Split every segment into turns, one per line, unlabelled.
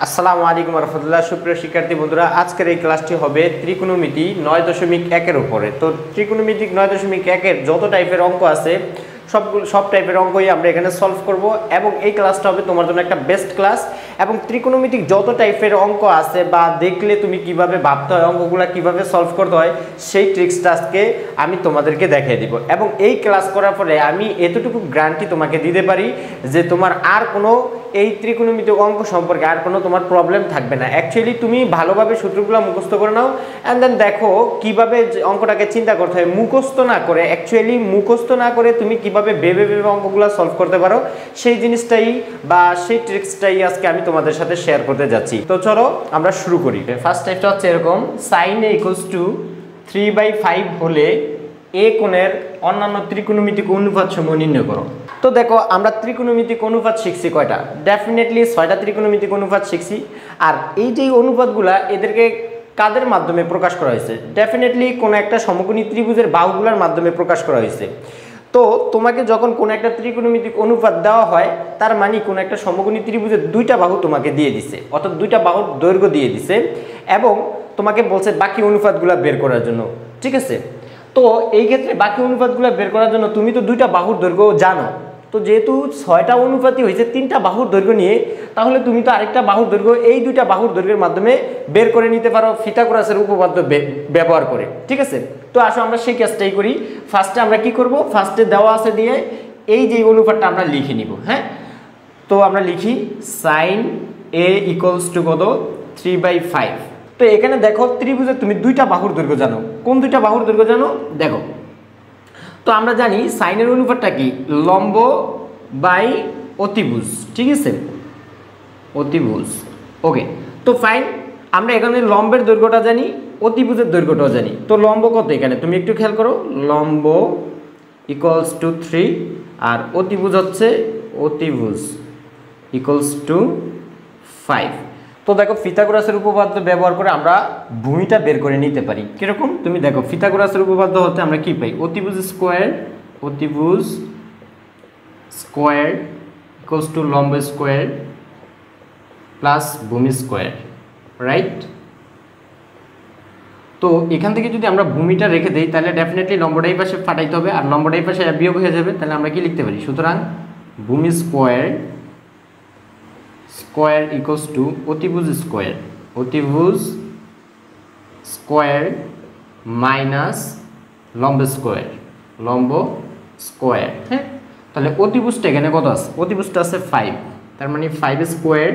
আসসালামু আলাইকুম রহমতুল্লাহ। সুপ্রিয় শিক্ষার্থী বন্ধুরা, আজকের এই ক্লাসটি হবে ত্রিকোণমিতি 9.1 উপরে। তো ত্রিকোণমিতি 9.1 যত টাইপের অঙ্ক আছে সব টাইপের অঙ্কই আমরা এখানে সলভ করব এবং এই ক্লাসটা হবে তোমার জন্য একটা বেস্ট ক্লাস। এবং ত্রিকোণমিতিক যত টাইপের অঙ্ক আছে বা দেখলে তুমি কিভাবে ভাবতে হয়, অঙ্কগুলো কিভাবে সলভ করতে হয়, সেই ট্রিক্সটা আজকে আমি তোমাদেরকে দেখিয়ে দিব। এবং এই ক্লাস করার পরে আমি এতটুকু গ্যারান্টি তোমাকে দিতে পারি যে তোমার আর কোনো এই ত্রিকোণমিতিক অঙ্ক সম্পর্কে আর কোনো তোমার প্রবলেম থাকবে না। অ্যাকচুয়ালি তুমি ভালোভাবে সূত্রগুলো মুখস্থ করে নাও অ্যান্ড দেন দেখো কিভাবে অঙ্কটাকে চিন্তা করতে হয়। মুখস্থ না করে, অ্যাকচুয়ালি মুখস্থ না করে তুমি কিভাবে ভেবে ভেবে অঙ্কগুলো সলভ করতে পারো, সেই জিনিসটাই বা সেই ট্রিক্সটাই আজকে আমি তোমাদের সাথে শেয়ার করতে যাচ্ছি। তো চলো আমরা শুরু করি। ফার্স্ট টাইপটা হচ্ছে এরকম, sin a = 3/5 হলে এ কোণের অন্যান্য ত্রিকোণমিতিক অনুপাত সমূহ নির্ণয় করো। তো দেখো আমরা ত্রিকোণমিতিক অনুপাত শিখছি কয়টা? ডেফিনেটলি 6টা ত্রিকোণমিতিক অনুপাত শিখছি। আর এই যে অনুপাতগুলা এদেরকে কাদের মাধ্যমে প্রকাশ করা হয়েছে? ডেফিনেটলি কোনো একটা সমকোণী ত্রিভুজের বাহুগুলোর মাধ্যমে প্রকাশ করা হয়েছে। তো তোমাকে যখন কোনো একটা ত্রিকোণমিতিক অনুপাত দেওয়া হয়, তার মানে কোনো একটা সমকোণী ত্রিভুজের দুইটা বাহু তোমাকে দিয়ে দিছে, অর্থাৎ দুইটা বাহুর দৈর্ঘ্য দিয়ে দিছে এবং তোমাকে বলছে বাকি অনুপাতগুলো বের করার জন্য। ঠিক আছে, তো এই ক্ষেত্রে বাকি অনুপাতগুলো বের করার জন্য তুমি তো দুইটা বাহুর দৈর্ঘ্য জানো। তো যেহেতু 6টা অনুপাতই হয়েছে 3টা বাহুর দৈর্ঘ্য নিয়ে, তাহলে তুমি তো আরেকটা বাহুর দৈর্ঘ্য এই দুইটা বাহুর দৈর্ঘ্যের মাধ্যমে বের করে নিতে পারো পিথাগোরাসের উপপাদ্য ব্যবহার করে। ঠিক আছে, তো আসো আমরা সেই কাজটাই করি। ফার্স্টে আমরা কি করব, ফার্স্টে দেওয়া আছে দিয়ে এই যে অনুপাতটা আমরা লিখে নিব। হ্যাঁ, তো আমরা লিখি sin a = কত? 3/5। তো এখানে দেখো ত্রিভুজের তুমি দুইটা বাহুর দৈর্ঘ্য জানো। কোন দুইটা বাহুর দৈর্ঘ্য জানো? দেখো, তো আমরা জানি সাইনের অনুপাতটা কি? লম্ব বাই অতিভুজ। ঠিক আছে, অতিভুজ। ওকে, তো ফাইন, আমরা এখানে লম্বের দৈর্ঘ্যটা জানি, অতিভুজের দৈর্ঘ্যটাও জানি। তো লম্ব কত এখানে তুমি একটু খেয়াল করো, লম্ব = 3 আর অতিভুজ হচ্ছে অতিভুজ = 5। তো দেখো পিথাগোরাসের উপপাদ্য ব্যবহার করে আমরা ভূমিটা বের করে নিতে পারি। কিরকম? তুমি দেখো পিথাগোরাসের উপপাদ্য হতে আমরা কি পাই? অতিভুজ স্কোয়ার = লম্ব স্কোয়ার প্লাস ভূমি স্কোয়ার, রাইট? তো এখান থেকে যদি আমরা ভূমিটা রেখে দিই তাহলে ডেফিনেটলি লম্বটা এই পাশে ফাটাইতে হবে আর লম্বটা এই পাশে বিয়োগ হয়ে যাবে। তাহলে আমরা কি লিখতে পারি? সুতরাং ভূমি স্কোয়ার = অতিভুজ স্কোয়ার মাইনাস লম্ব স্কোয়ার। হ্যাঁ, তাহলে অতিভুজটা এখানে কত আছে? অতিভুজটা আছে 5, তার মানে 5 স্কোয়ার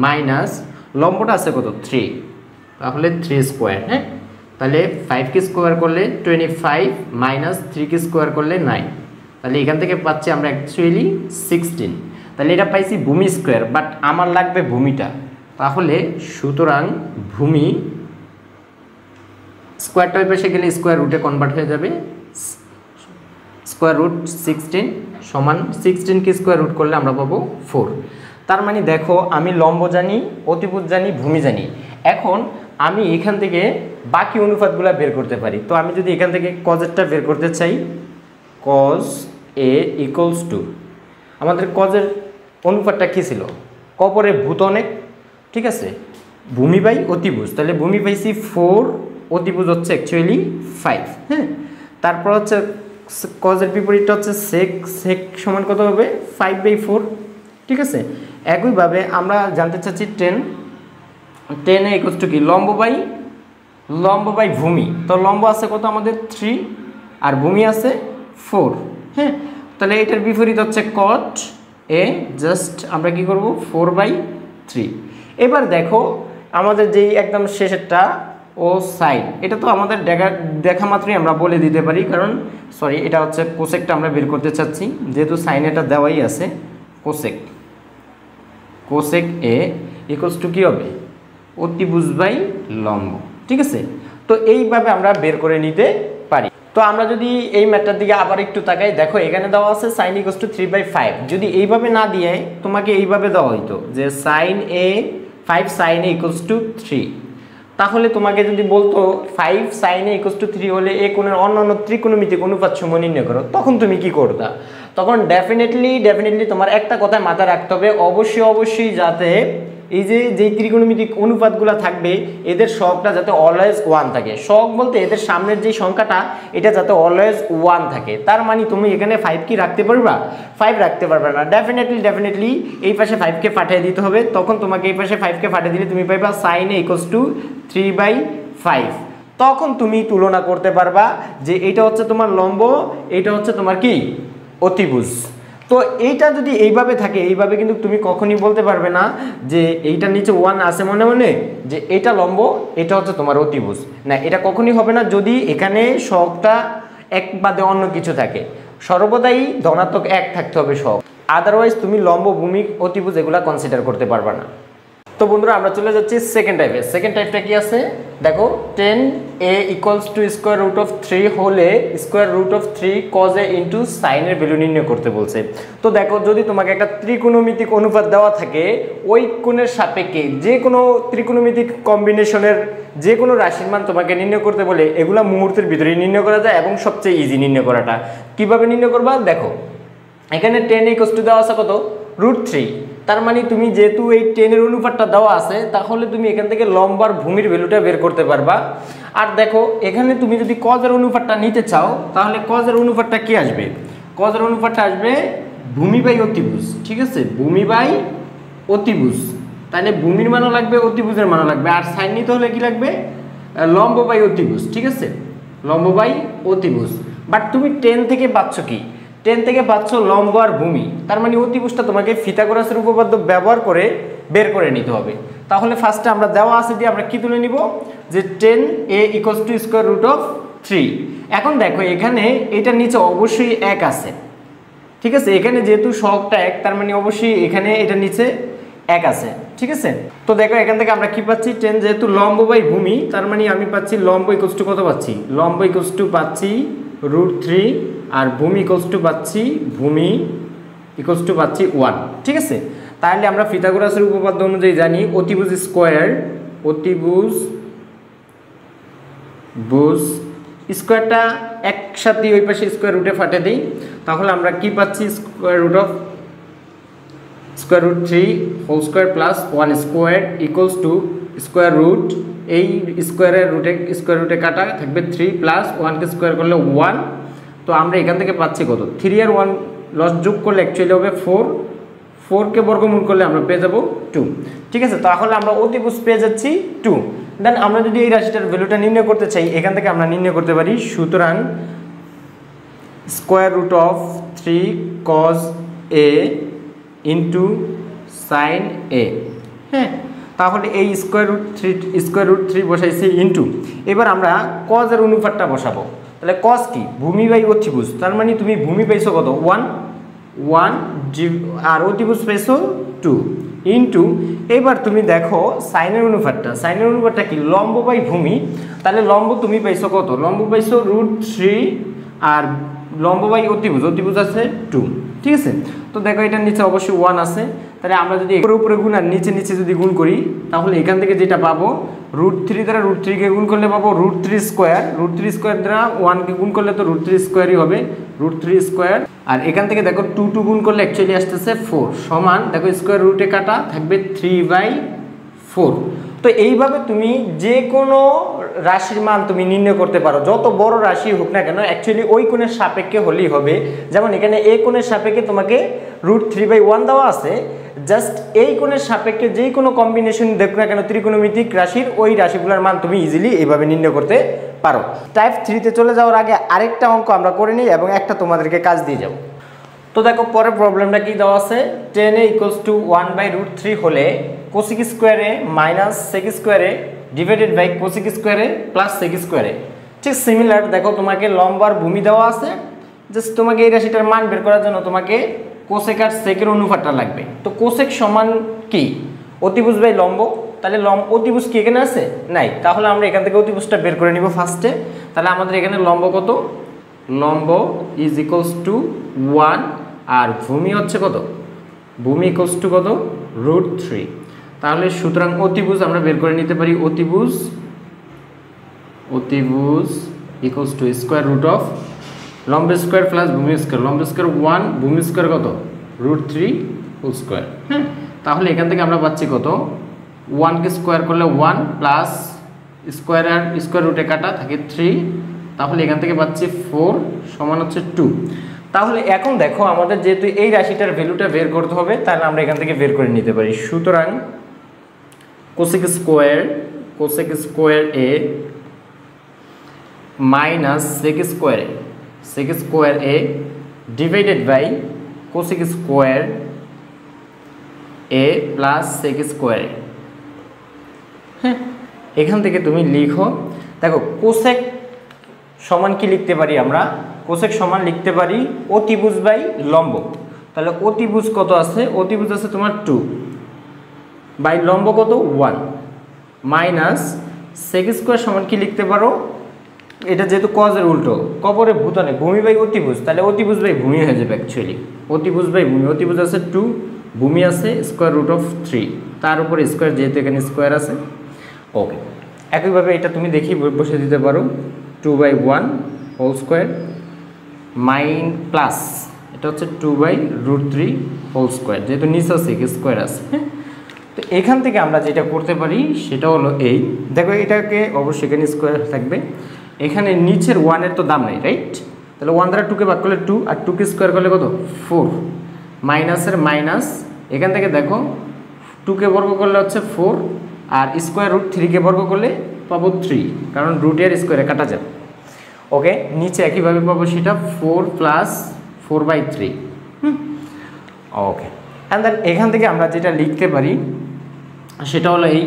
মাইনাস লম্বটা আছে কত? 3, তাহলে 3 স্কোয়ার। হ্যাঁ, তাহলে 5 কে স্কোয়ার করলে 25 মাইনাস 3 কে স্কোয়ার করলে 9, তাহলে এখান থেকে পাচ্ছি আমরা অ্যাকচুয়ালি 16। তাহলে এটা পাইছি ভূমি স্কোয়ার, বাট আমার লাগবে ভূমিটা। তাহলে সুতরাং ভূমি স্কোয়ারটা ওই পাশে গেলে স্কোয়ার রুটে কনভার্ট হয়ে যাবে। √16 সমান 16 কে স্কোয়ার রুট করলে আমরা পাবো 4। তার মানে দেখো আমি লম্ব জানি, অতিভুজ জানি, ভূমি জানি। এখন আমি এখান থেকে বাকি অনুপাতগুলো বের করতে পারি। তো আমি যদি এখান থেকে কজেরটা বের করতে চাই, cos a = আমাদের কজের অনুপাতটা কী ছিল? কপরে ভূত অনেক। ঠিক আছে, ভূমি বাই অতিভুজ, তাহলে ভূমি পাইছি 4, অতিভুজ হচ্ছে অ্যাকচুয়ালি 5। হ্যাঁ, তারপর হচ্ছে কজের বিপরীতটা হচ্ছে সেক সমান কত হবে? 5/4। ঠিক আছে, একইভাবে আমরা জানতে চাচ্ছি টেন এ = কি? লম্ব বাই ভূমি। তো লম্ব আছে কত আমাদের? 3 আর ভূমি আছে 4। হ্যাঁ, তাহলে এটার বিপরীত হচ্ছে cot a, জাস্ট আমরা কি করব? 4/3। এবার দেখো আমাদের যেই একদম শেষেরটা ও সাইন, এটা তো আমাদের দেখা মাত্রই আমরা বলে দিতে পারি, কারণ সরি এটা হচ্ছে কোসেকটা আমরা বের করতে চাচ্ছি, যেহেতু সাইন এটা দেওয়াই আছে। কোসেক a = কি হবে? অতিভুজ বাই লম্ব। ঠিক আছে, তো এইভাবে আমরা বের করে নিতে পারি। তো আমরা যদি এই ম্যাথটার দিকে আবার একটু তাকাই, দেখো এখানে দেওয়া আছে sin = 3/5। যদি এইভাবে না দিয়ে তোমাকে এইভাবে দেওয়া হইতো যে 5 sin a = 3, তাহলে তোমাকে যদি বলতো 5 sin a = 3 হলে এ কোণের অন্যান্য ত্রিকোণমিতিক অনুপাত সমূহ নির্ণয় করো, তখন তুমি কি করতা? তখন ডেফিনেটলি তোমার একটা কথা মাথায় রাখতে হবে, অবশ্যই যাতে এই যে যেই ত্রিকোণমিতিক অনুপাতগুলো থাকবে এদের সহগটা যাতে অলওয়েজ 1 থাকে। সহগ বলতে এদের সামনের যে সংখ্যাটা এটা যাতে অলওয়েজ 1 থাকে। তার মানে তুমি এখানে 5 কি রাখতে পারবা? 5 রাখতে পারবে না। ডেফিনেটলি এই পাশে 5 কে পাঠিয়ে দিতে হবে। তখন তোমাকে এই পাশে 5 কে পাঠিয়ে দিলে তুমি পাইবা sin a = 3/5। তখন তুমি তুলনা করতে পারবা যে এইটা হচ্ছে তোমার লম্ব, এইটা হচ্ছে তোমার কি অতিভুজ। তো এইটা যদি এইভাবে থাকে, এইভাবে কিন্তু তুমি কখনই বলতে পারবে না যে এইটার নিচে 1 আছে মনে মনে যে এটা লম্ব, এটা হচ্ছে তোমার অতিভুজ। না, এটা কখনই হবে না যদি এখানে সহগটা এক বাদে অন্য কিছু থাকে। সর্বদাই ধনাত্মক 1 থাকতে হবে সহগ, আদারওয়াইজ তুমি লম্ব, ভূমি, অতিভুজ এগুলা কনসিডার করতে পারবা না। তো বন্ধুরা আমরা চলে যাচ্ছি সেকেন্ড টাইপে। সেকেন্ড টাইপটা কি আছে দেখো, 10a = √3 হলে √3 cos a * sin এর ভ্যালু নির্ণয় করতে বলছে। তো দেখো, যদি তোমাকে একটা ত্রিকোণমিতিক অনুপাত দেওয়া থাকে, ওই কোণের সাপেক্ষে যে কোনো ত্রিকোণমিতিক কম্বিনেশনের যে কোনো রাশির মান তোমাকে নির্ণয় করতে বলে, এগুলা মুহূর্তের ভিতরেই নির্ণয় করা যায় এবং সবচেয়ে ইজি নির্ণয় করাটা। কিভাবে নির্ণয় করবা দেখো, এখানে 10a = দেওয়া আছে কত √3। তার মানে তুমি যেহেতু এই 10 এর অনুপাতটা দেওয়া আছে, তাহলে তুমি এখান থেকে লম্ব আর ভূমির ভ্যালুটা বের করতে পারবা। আর দেখো এখানে তুমি যদি cos এর অনুপাতটা নিতে চাও, তাহলে cos এর অনুপাতটা কি আসবে? cos এর অনুপাতটা আসবে ভূমি বাই অতিভুজ। ঠিক আছে, ভূমি বাই অতিভুজ। তাহলে ভূমির মানও লাগবে, অতিভুজের মানও লাগবে। আর সাইন নিতে হলে কি লাগবে? লম্ব বাই অতিভুজ। ঠিক আছে, লম্ব বাই অতিভুজ। বাট তুমি 10 থেকে পাচ্ছ কি? 10 থেকে পাচ্ছ লম্ব আর ভূমি। তার মানে অতিভুজটা তোমাকে ফিথাগোরাসের উপপাদ্য ব্যবহার করে বের করে নিতে হবে। তাহলে ফার্স্টে আমরা দেওয়া আছে দিয়ে আমরা কি তুলে নিব যে 10a = √3। এখন দেখো এখানে এটার নিচে অবশ্যই 1 আছে। ঠিক আছে, এখানে যেহেতু সহগটা 1, তার মানে অবশ্যই এখানে এটার নিচে 1 আছে। ঠিক আছে, তো দেখো এখান থেকে আমরা কি পাচ্ছি? 10 যেহেতু লম্ব বাই ভূমি, তার মানে আমি পাচ্ছি লম্ব = কত পাচ্ছি? লম্ব = পাচ্ছি √3 আর ভূমি পাচ্ছি 1। ঠিক আছে, তাহলে আমরা ফিথাগোরাসের উপপাদ্য অনুযায়ী জানি অতিভুজ স্কোয়ারটা একসাথে ওই পাশে স্কোয়ার রুটে ফাটে দিই, তাহলে আমরা কি পাচ্ছি? √3² + 1² স্কোয়ার রুট, এই স্কোয়ার রুটে কাটা থাকবে 3 + 1 কে স্কোয়ার করলে 1। তো আমরা এখান থেকে পাচ্ছি কত? 3 আর 1 লস যোগ করলে অ্যাকচুয়ালি হবে 4। 4 কে বর্গমূল করলে আমরা পেয়ে যাব 2। ঠিক আছে, তাহলে আমরা অতিভুজ পেয়ে যাচ্ছি 2। দেন আমরা যদি এই রাশিটার ভ্যালুটা নির্ণয় করতে চাই, এখান থেকে আমরা নির্ণয় করতে পারি। সুতরাং √3 cos a * sin a। হ্যাঁ, তাহলে এই √3 বসাইছি ইন্টু, এবার আমরা cos এর অনুপাতটা বসাবো। তাহলে cos কি? ভূমি বাই অতিভুজ। তার মানে তুমি ভূমি পাইছো কত? 1 আর অতিভুজ পাইছো 2 ইন্টু, এবার তুমি দেখো সাইনের অনুপাতটা কি? লম্ব বাই ভূমি। তাহলে লম্ব তুমি পাইছো কত? লম্ব পাইছো √3 আর লম্ব বাই অতিভুজ আছে 2। ঠিক আছে, তো দেখো এটার নিচে অবশ্যই 1 আছে। তাহলে আমরা যদি উপরে গুণ আর নিচে যদি গুণ করি, তাহলে এখান থেকে যেটা পাবো √3 দ্বারা √3 কে গুণ করলে পাবো √3² দ্বারা 1 কে গুণ করলে তো √3² হবে, √3²। আর এখান থেকে দেখো 2 গুণ করলে অ্যাকচুয়ালি আসতেছে 4 সমান, দেখো স্কোয়ার রুটে কাটা থাকবে 3/4। তো এইভাবে তুমি যে কোনো রাশির মান তুমি নির্ণয় করতে পারো, যত বড় রাশি হোক না কেন, অ্যাকচুয়ালি ওই কোণের সাপেক্ষে হলেই হবে। যেমন এখানে এই কোণের সাপেক্ষে তোমাকে √3/1 দেওয়া আছে, জাস্ট এই কোণের সাপেক্ষে যেই কোনো কম্বিনেশন দেখো না কেন ত্রিকোণমিতিক রাশির, ওই রাশিগুলোর মান তুমি ইজিলি এইভাবে নির্ণয় করতে পারো। টাইপ 3-তে চলে যাওয়ার আগে আরেকটা অঙ্ক আমরা করে নিই এবং একটা তোমাদেরকে কাজ দিয়ে যাব। তো দেখো পরের প্রবলেমটা কি দেওয়া আছে? 10a = 1/√3 হলে cosec স্কোয়ারে - sec স্কোয়ারে ডিভাইডেড বাই cosec স্কোয়ারে প্লাস sec স্কোয়ারে। ঠিক সিমিলার, দেখো তোমাকে লম্ব আর ভূমি দেওয়া আছে, জাস্ট তোমাকে এই রাশিটার মান বের করার জন্য তোমাকে কোসেক আর সেকের অনুপাতটা লাগবে। তো কোসেক সমান কি? অতিভুজ বাই লম্ব। তাহলে অতিভুজ কি এখানে আছে? নাই। তাহলে আমরা এখান থেকে অতিভুজটা বের করে নিব ফার্স্টে। তাহলে আমাদের এখানে লম্ব কত? লম্ব = 1 আর ভূমি হচ্ছে কত? ভূমি = কত? √3। তাহলে সুতরাং অতিভুজ আমরা বের করে নিতে পারি। অতিভুজ = লম্ব স্কোয়ার প্লাস ভূমি স্কোয়ার। লম্ব স্কোয়ার 1, ভূমি স্কোয়ার কত? √3²। হ্যাঁ, তাহলে এখান থেকে আমরা পাচ্ছি কত, 1 কে স্কোয়ার করলে 1 প্লাস স্কোয়ার আর স্কোয়ার রুটে কাটা থাকে 3, তাহলে এখান থেকে পাচ্ছি 4 সমান হচ্ছে 2। তাহলে এখন দেখো আমাদের যেহেতু এই রাশিটার ভ্যালুটা বের করতে হবে, তাহলে আমরা এখান থেকে বের করে নিতে পারি। সুতরাং cosec square A minus sec square A divided by cosec square A plus sec square A. হ্যাঁ, এখান থেকে তুমি লিখো, দেখো কোসেক সমান কি লিখতে পারি আমরা, কোসেক সমান লিখতে পারি অতিভুজ বাই লম্ব। তাহলে অতিভুজ কত আছে, অতিভুজ আছে তোমার 2 বাই লম্ব কত 1 মাইনাস সেক স্কোয়ার সমান কি লিখতে পারো, এটা যেহেতু কজের উল্টো, কবরে ভূতনে ভূমি বাই অতিভুজ, তাহলে অতিভুজ বাই ভূমি হয়ে যাবে অ্যাকচুয়ালি, অতিভুজ বাই ভূমি। অতিভুজ আছে 2, ভূমি আছে স্কোয়ার রুট অফ 3, তার উপরে স্কোয়ার যেহেতু এখানে স্কোয়ার আছে। ওকে, একইভাবে এটা তুমি দেখি বসে দিতে পারো 2/1 হোল স্কোয়ার মাইন প্লাস এটা হচ্ছে 2/√3 হোল স্কোয়ার, যেহেতু নিচে আছে স্কোয়ার আছে। হ্যাঁ, তো এখান থেকে আমরা যেটা করতে পারি সেটা হলো এই, দেখো এটাকে অবশ্যই এখানে স্কোয়ার থাকবে, এখানে নিচের 1-এর তো দাম নেই, রাইট? তাহলে 1 দ্বারা 2কে ভাগ করলে 2, আর 2কে স্কোয়ার করলে কত 4, মাইনাসের মাইনাস, এখান থেকে দেখো 2কে বর্গ করলে হচ্ছে 4, আর স্কোয়ার রুট 3কে বর্গ করলে পাবো 3, কারণ রুটের স্কোয়ারে কাটা যাবে। ওকে, নিচে একইভাবে পাবো সেটা 4 প্লাস 4/3। ওকে, অ্যান্ড দেন এখান থেকে আমরা যেটা লিখতে পারি সেটা হলো এই,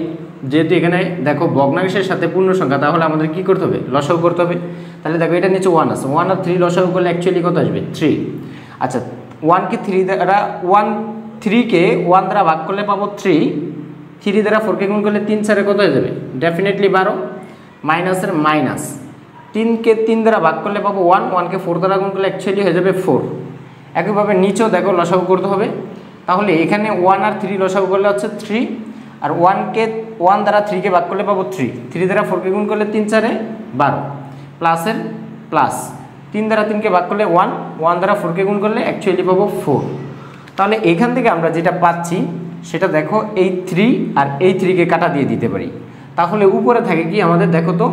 যেহেতু এখানে দেখো ভগ্নাংশের সাথে পূর্ণ সংখ্যা, তাহলে আমাদের কি করতে হবে, লসাগু করতে হবে। তাহলে দেখো এটা নিচে 1 আছে, 1 আর 3 লসাগু করলে অ্যাকচুয়ালি কত আসবে 3। আচ্ছা, 1কে 3 দ্বারা 3কে 1 দ্বারা ভাগ করলে পাবো 3, 3 দ্বারা 4কে গুণ করলে 3 4 কত হয়ে যাবে, ডেফিনেটলি 12, মাইনাসের মাইনাস, 3কে 3 দ্বারা ভাগ করলে পাবো 1, 1কে 4 দ্বারা গুণ করলে অ্যাকচুয়ালি হয়ে যাবে 4। একইভাবে নিচেও দেখো লসাগু করতে হবে, তাহলে এখানে 1 আর 3 লসাগু করলে হচ্ছে 3, আর 1 দ্বারা 3কে ভাগ করলে পাবো 3, 3 দ্বারা 4কে গুণ করলে 3 4 12, প্লাসের প্লাস, 3 দ্বারা 3কে ভাগ করলে 1, 1 দ্বারা 4কে গুণ করলে অ্যাকচুয়ালি পাবো 4। তাহলে এখান থেকে আমরা যেটা পাচ্ছি সেটা দেখো এই 3 আর এই 3কে কাটা দিয়ে দিতে পারি, তাহলে উপরে থাকে কি আমাদের, দেখো তো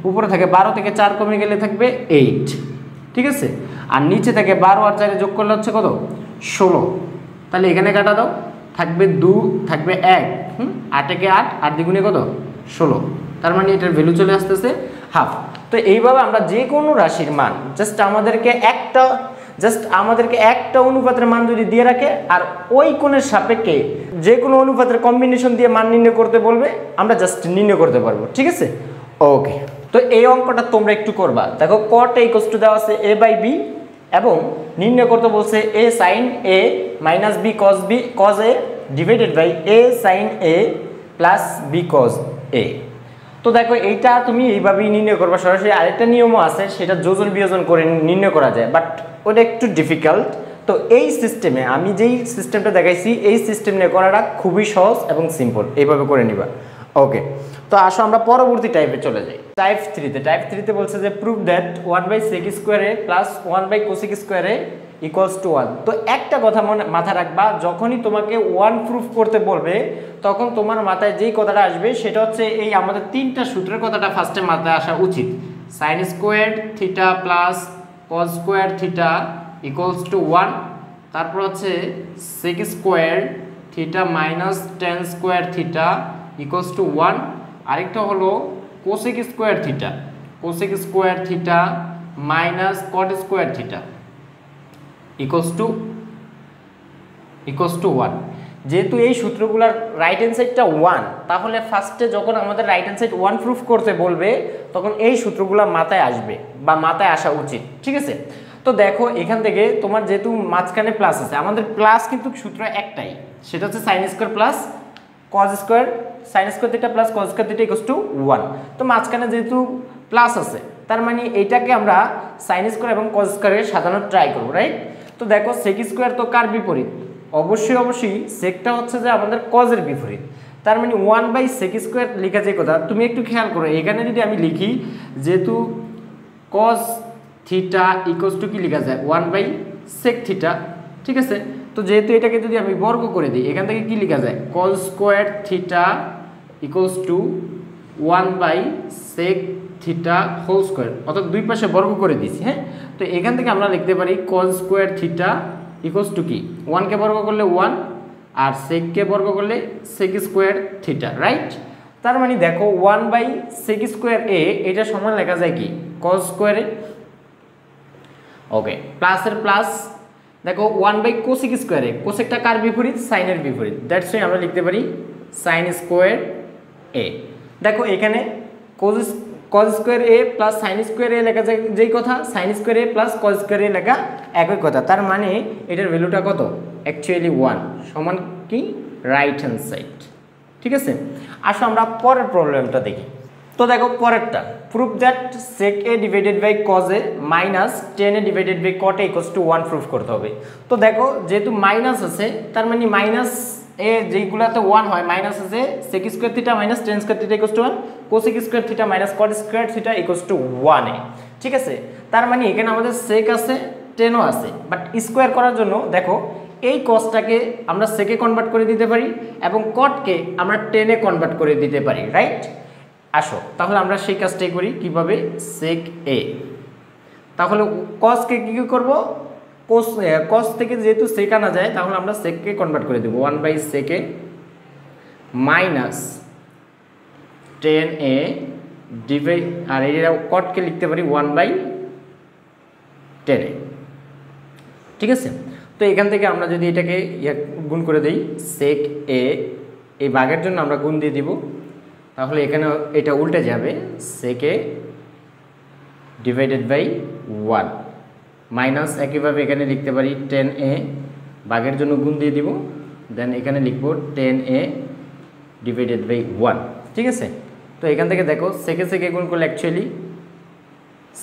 উপরে থাকে 12 থেকে 4 কমে গেলে থাকবে 8, ঠিক আছে, আর নিচে থেকে 12 আর 4 যোগ করলে হচ্ছে কত 16, তাহলে এখানে কাটা দাও, থাকবে 2 থাকবে 1, 8 একে 8, 8 দ্বিগুণে কত 16, তার মানে এটার ভ্যালু চলে আসতেছে হাফ। তো এইভাবে আমরা যে কোনো রাশির মান জাস্ট আমাদেরকে একটা অনুপাতের মান যদি দিয়ে রাখে আর ওই কোণের সাপেক্ষে যে কোনো অনুপাতের কম্বিনেশন দিয়ে মান নির্ণয় করতে বলবে, আমরা জাস্ট নির্ণয় করতে পারবো, ঠিক আছে। ওকে, তো এই অঙ্কটা তোমরা একটু করবা, দেখো cot a = দেওয়া আছে a/b এবং নির্ণয় করতে বলছে a sin a minus b cos a divided by a sin a plus b cos a। তো দেখো এইটা তুমি এইভাবেই নির্ণয় করবা সরাসরি। আরেকটা নিয়মও আছে, সেটা যোজন বিয়োজন করে নির্ণয় করা যায়, বাট ওটা একটু ডিফিকাল্ট। তো এই সিস্টেমে আমি যেই সিস্টেমটা দেখাইছি এই সিস্টেম নিয়ে করাটা খুবই সহজ এবং সিম্পল, এইভাবে করে নিবা। ওকে, তো আসো আমরা পরবর্তী টাইপে চলে যাই, টাইপ 3তে বলছে যে prove that 1/sec square a plus 1/cosec square a equals to 1। তো একটা কথা মাথায় রাখবা, যখনই তোমাকে 1 প্রুফ করতে বলবে তখন তোমার মাথায় যেই কথাটা আসবে সেটা হচ্ছে এই আমাদের 3টা সূত্রের কথাটা ফার্স্টে মাথায় আসা উচিত। Sine square theta plus cos square theta equals to 1, তারপর হচ্ছে sec square theta minus tan square theta equals to 1, আরেকটা হলো cosec square theta minus cot square theta equals to 1। যেহেতু এই সূত্রগুলোর রাইট হ্যান্ড সাইডটা 1, তাহলে ফার্স্টে যখন আমাদের রাইট হ্যান্ড সাইড 1 প্রুফ করতে বলবে তখন এই সূত্রগুলো মাথায় আসবে বা মাথায় আসা উচিত, ঠিক আছে। তো দেখো এখান থেকে তোমার যেহেতু মাঝখানে প্লাস আছে, আমাদের প্লাস কিন্তু সূত্র একটাই, সেটা হচ্ছে sine square plus cos square, sign square theta plus cos square theta equals to 1। তো মাঝখানে যেহেতু প্লাস আছে তার মানে এইটাকে আমরা সাইন স্কোয়ার এবং কজ স্কোয়ারে সাজানোর ট্রাই করবো, রাইট। তো দেখো সেক স্কোয়ার তো কার বিপরীত, অবশ্যই সেকটা হচ্ছে যে আমাদের কজের বিপরীত, তার মানে 1/sec স্কোয়ার লেখা যে কথা, তুমি একটু খেয়াল করো এখানে যদি আমি লিখি যেহেতু কজ থিটা ইকুয়ালস টু কি লেখা যায় 1/sec থিটা, ঠিক আছে, তো যেহেতু এটাকে যদি আমি বর্গ করে দিই, এখান থেকে কি লেখা যায়, cos square theta equals to 1/sec theta whole square, অর্থাৎ দুই পাশে বর্গ করে দিয়েছি। হ্যাঁ, তো এখান থেকে আমরা লিখতে পারি cos square theta equals two কি, 1কে বর্গ করলে 1 আর সেককে বর্গ করলে sec স্কোয়ার থিটা, রাইট। তার মানে দেখো 1/sec স্কোয়ার এ এটা সমান লেখা যায় কি cos স্কোয়ারে, ওকে, প্লাসের প্লাস দেখো 1/cosec স্কোয়ারে, কোসেকটা কার বিপরীত, সাইনের বিপরীত, দ্যাটস ওয়াই আমরা লিখতে পারি sin স্কোয়ার এ। দেখো এখানে cos স্কোয়ার এ প্লাস sin স্কোয়ার এ লেখা যায় যেই কথা, sin স্কোয়ার এ প্লাস cos স্কোয়ার এ লেখা একই কথা। তার মানে এটার ভ্যালুটা কত, অ্যাকচুয়ালি 1 সমান কি রাইট হ্যান্ড সাইড। ঠিক আছে, আসো আমরা পরের প্রবলেমটা দেখি। তো দেখো পরেরটা, prove that sec a divided by cos a minus tan a divided by cot a equals to 1 prove করতে হবে। তো দেখো যেহেতু মাইনাস আছে, তার মানে মাইনাস এ যেগুলাতে 1 হয়, মাইনাস আছে sec square theta minus tan square theta equals to 1, cosec square theta minus cot square theta equals to 1 এ। ঠিক আছে, তার মানে এখানে আমাদের sec আছে, tan ও আছে, বাট স্কয়ার করার জন্য দেখো এই cosটাকে আমরা sec এ কনভার্ট করে দিতে পারি এবং cotকে আমরা tan এ কনভার্ট করে দিতে পারি, রাইট। আসো তাহলে আমরা সেই কাজটাই করি, কিভাবে, sec a, তাহলে cos কে কি করব, cos থেকে যেহেতু sec আনা যায়, তাহলে আমরা sec কে কনভার্ট করে দেব 1/sec a minus tan a divide, আর এরা cot কে লিখতে পারি 1/tan a। ঠিক আছে, তো এখান থেকে আমরা যদি এটাকে গুণ করে দেই sec a, এই ভাগের জন্য আমরা গুণ দিয়ে দিব, তাহলে এখানে এটা উল্টে যাবে sec a divided by 1 minus, একইভাবে এখানে লিখতে পারি tan a, ভাগের জন্য গুণ দিয়ে দিব, দেন এখানে লিখব tan a ডিভাইডেড বাই 1। ঠিক আছে, তো এখান থেকে দেখো sec a গুণ করলে actually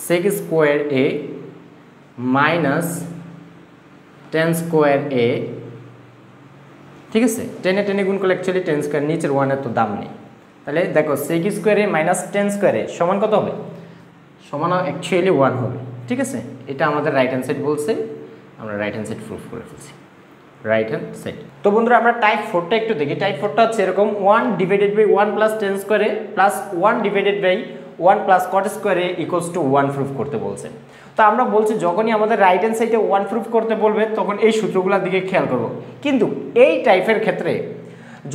sec square a minus tan square a। ঠিক আছে, tan এ গুণ করলে অ্যাকচুয়ালি tan স্কোয়ার, নিচের 1 এর তো দাম নেই, তাহলে দেখো sec square a minus tan square a সমান কত হবে, সমান অ্যাকচুয়ালি 1 হবে। ঠিক আছে, এটা আমাদের রাইট হ্যান্ড সাইড বলছে, আমরা রাইট হ্যান্ড সাইড প্রুফ করে ফেলছি, রাইট হ্যান্ড সাইড। তো বন্ধুরা আমরা টাইপ 4টা একটু দেখি। টাইপ 4টা হচ্ছে এরকম, 1 divided by 1 plus tan square a plus 1 divided by 1 plus cot square a equals to 1 prove করতে বলছে। তো আমরা বলছি যখনই আমাদের রাইট হ্যান্ড সাইডে 1 প্রুফ করতে বলবে, তখন এই সূত্রগুলোর দিকে খেয়াল করব। কিন্তু এই টাইপের ক্ষেত্রে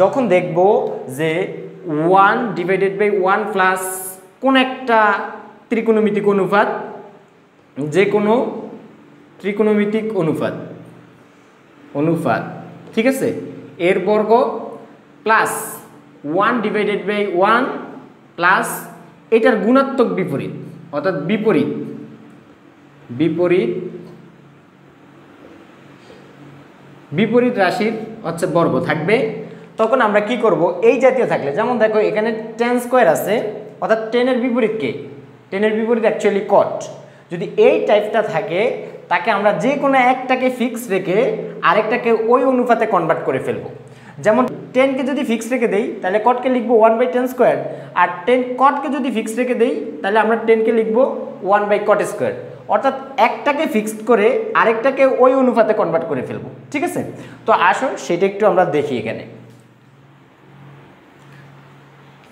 যখন দেখব যে 1 ডিভাইডেড বাই 1 প্লাস কোন একটা ত্রিকোণমিতিক অনুপাত, যে কোনো ত্রিকোণমিতিক অনুপাত, ঠিক আছে, এর বর্গ প্লাস 1 ডিভাইডেড বাই 1 প্লাস এটার গুণাত্মক বিপরীত, অর্থাৎ বিপরীত রাশির হচ্ছে বর্গ থাকবে, তখন আমরা কি করব, এই জাতীয় থাকলে, যেমন দেখো এখানে tan স্কোয়ার আছে, অর্থাৎ tan এর বিপরীত কে, tan এর বিপরীত অ্যাকচুয়ালি cot। যদি এই টাইপটা থাকে, তাকে আমরা যে কোনো একটাকে ফিক্স রেখে আরেকটাকে ওই অনুপাতে কনভার্ট করে ফেলবো। যেমন tan কে যদি ফিক্স রেখে দেই, তাহলে cot কে লিখবো 1/tan স্কোয়ার, আর cot কে যদি ফিক্স রেখে দেই, তাহলে আমরা tan কে লিখবো 1/cot স্কোয়ার, অর্থাৎ একটাকে ফিক্সড করে আরেকটাকে ওই অনুপাতে কনভার্ট করে ফেলবো। ঠিক আছে, তো আসো সেটা একটু আমরা দেখি এখানে।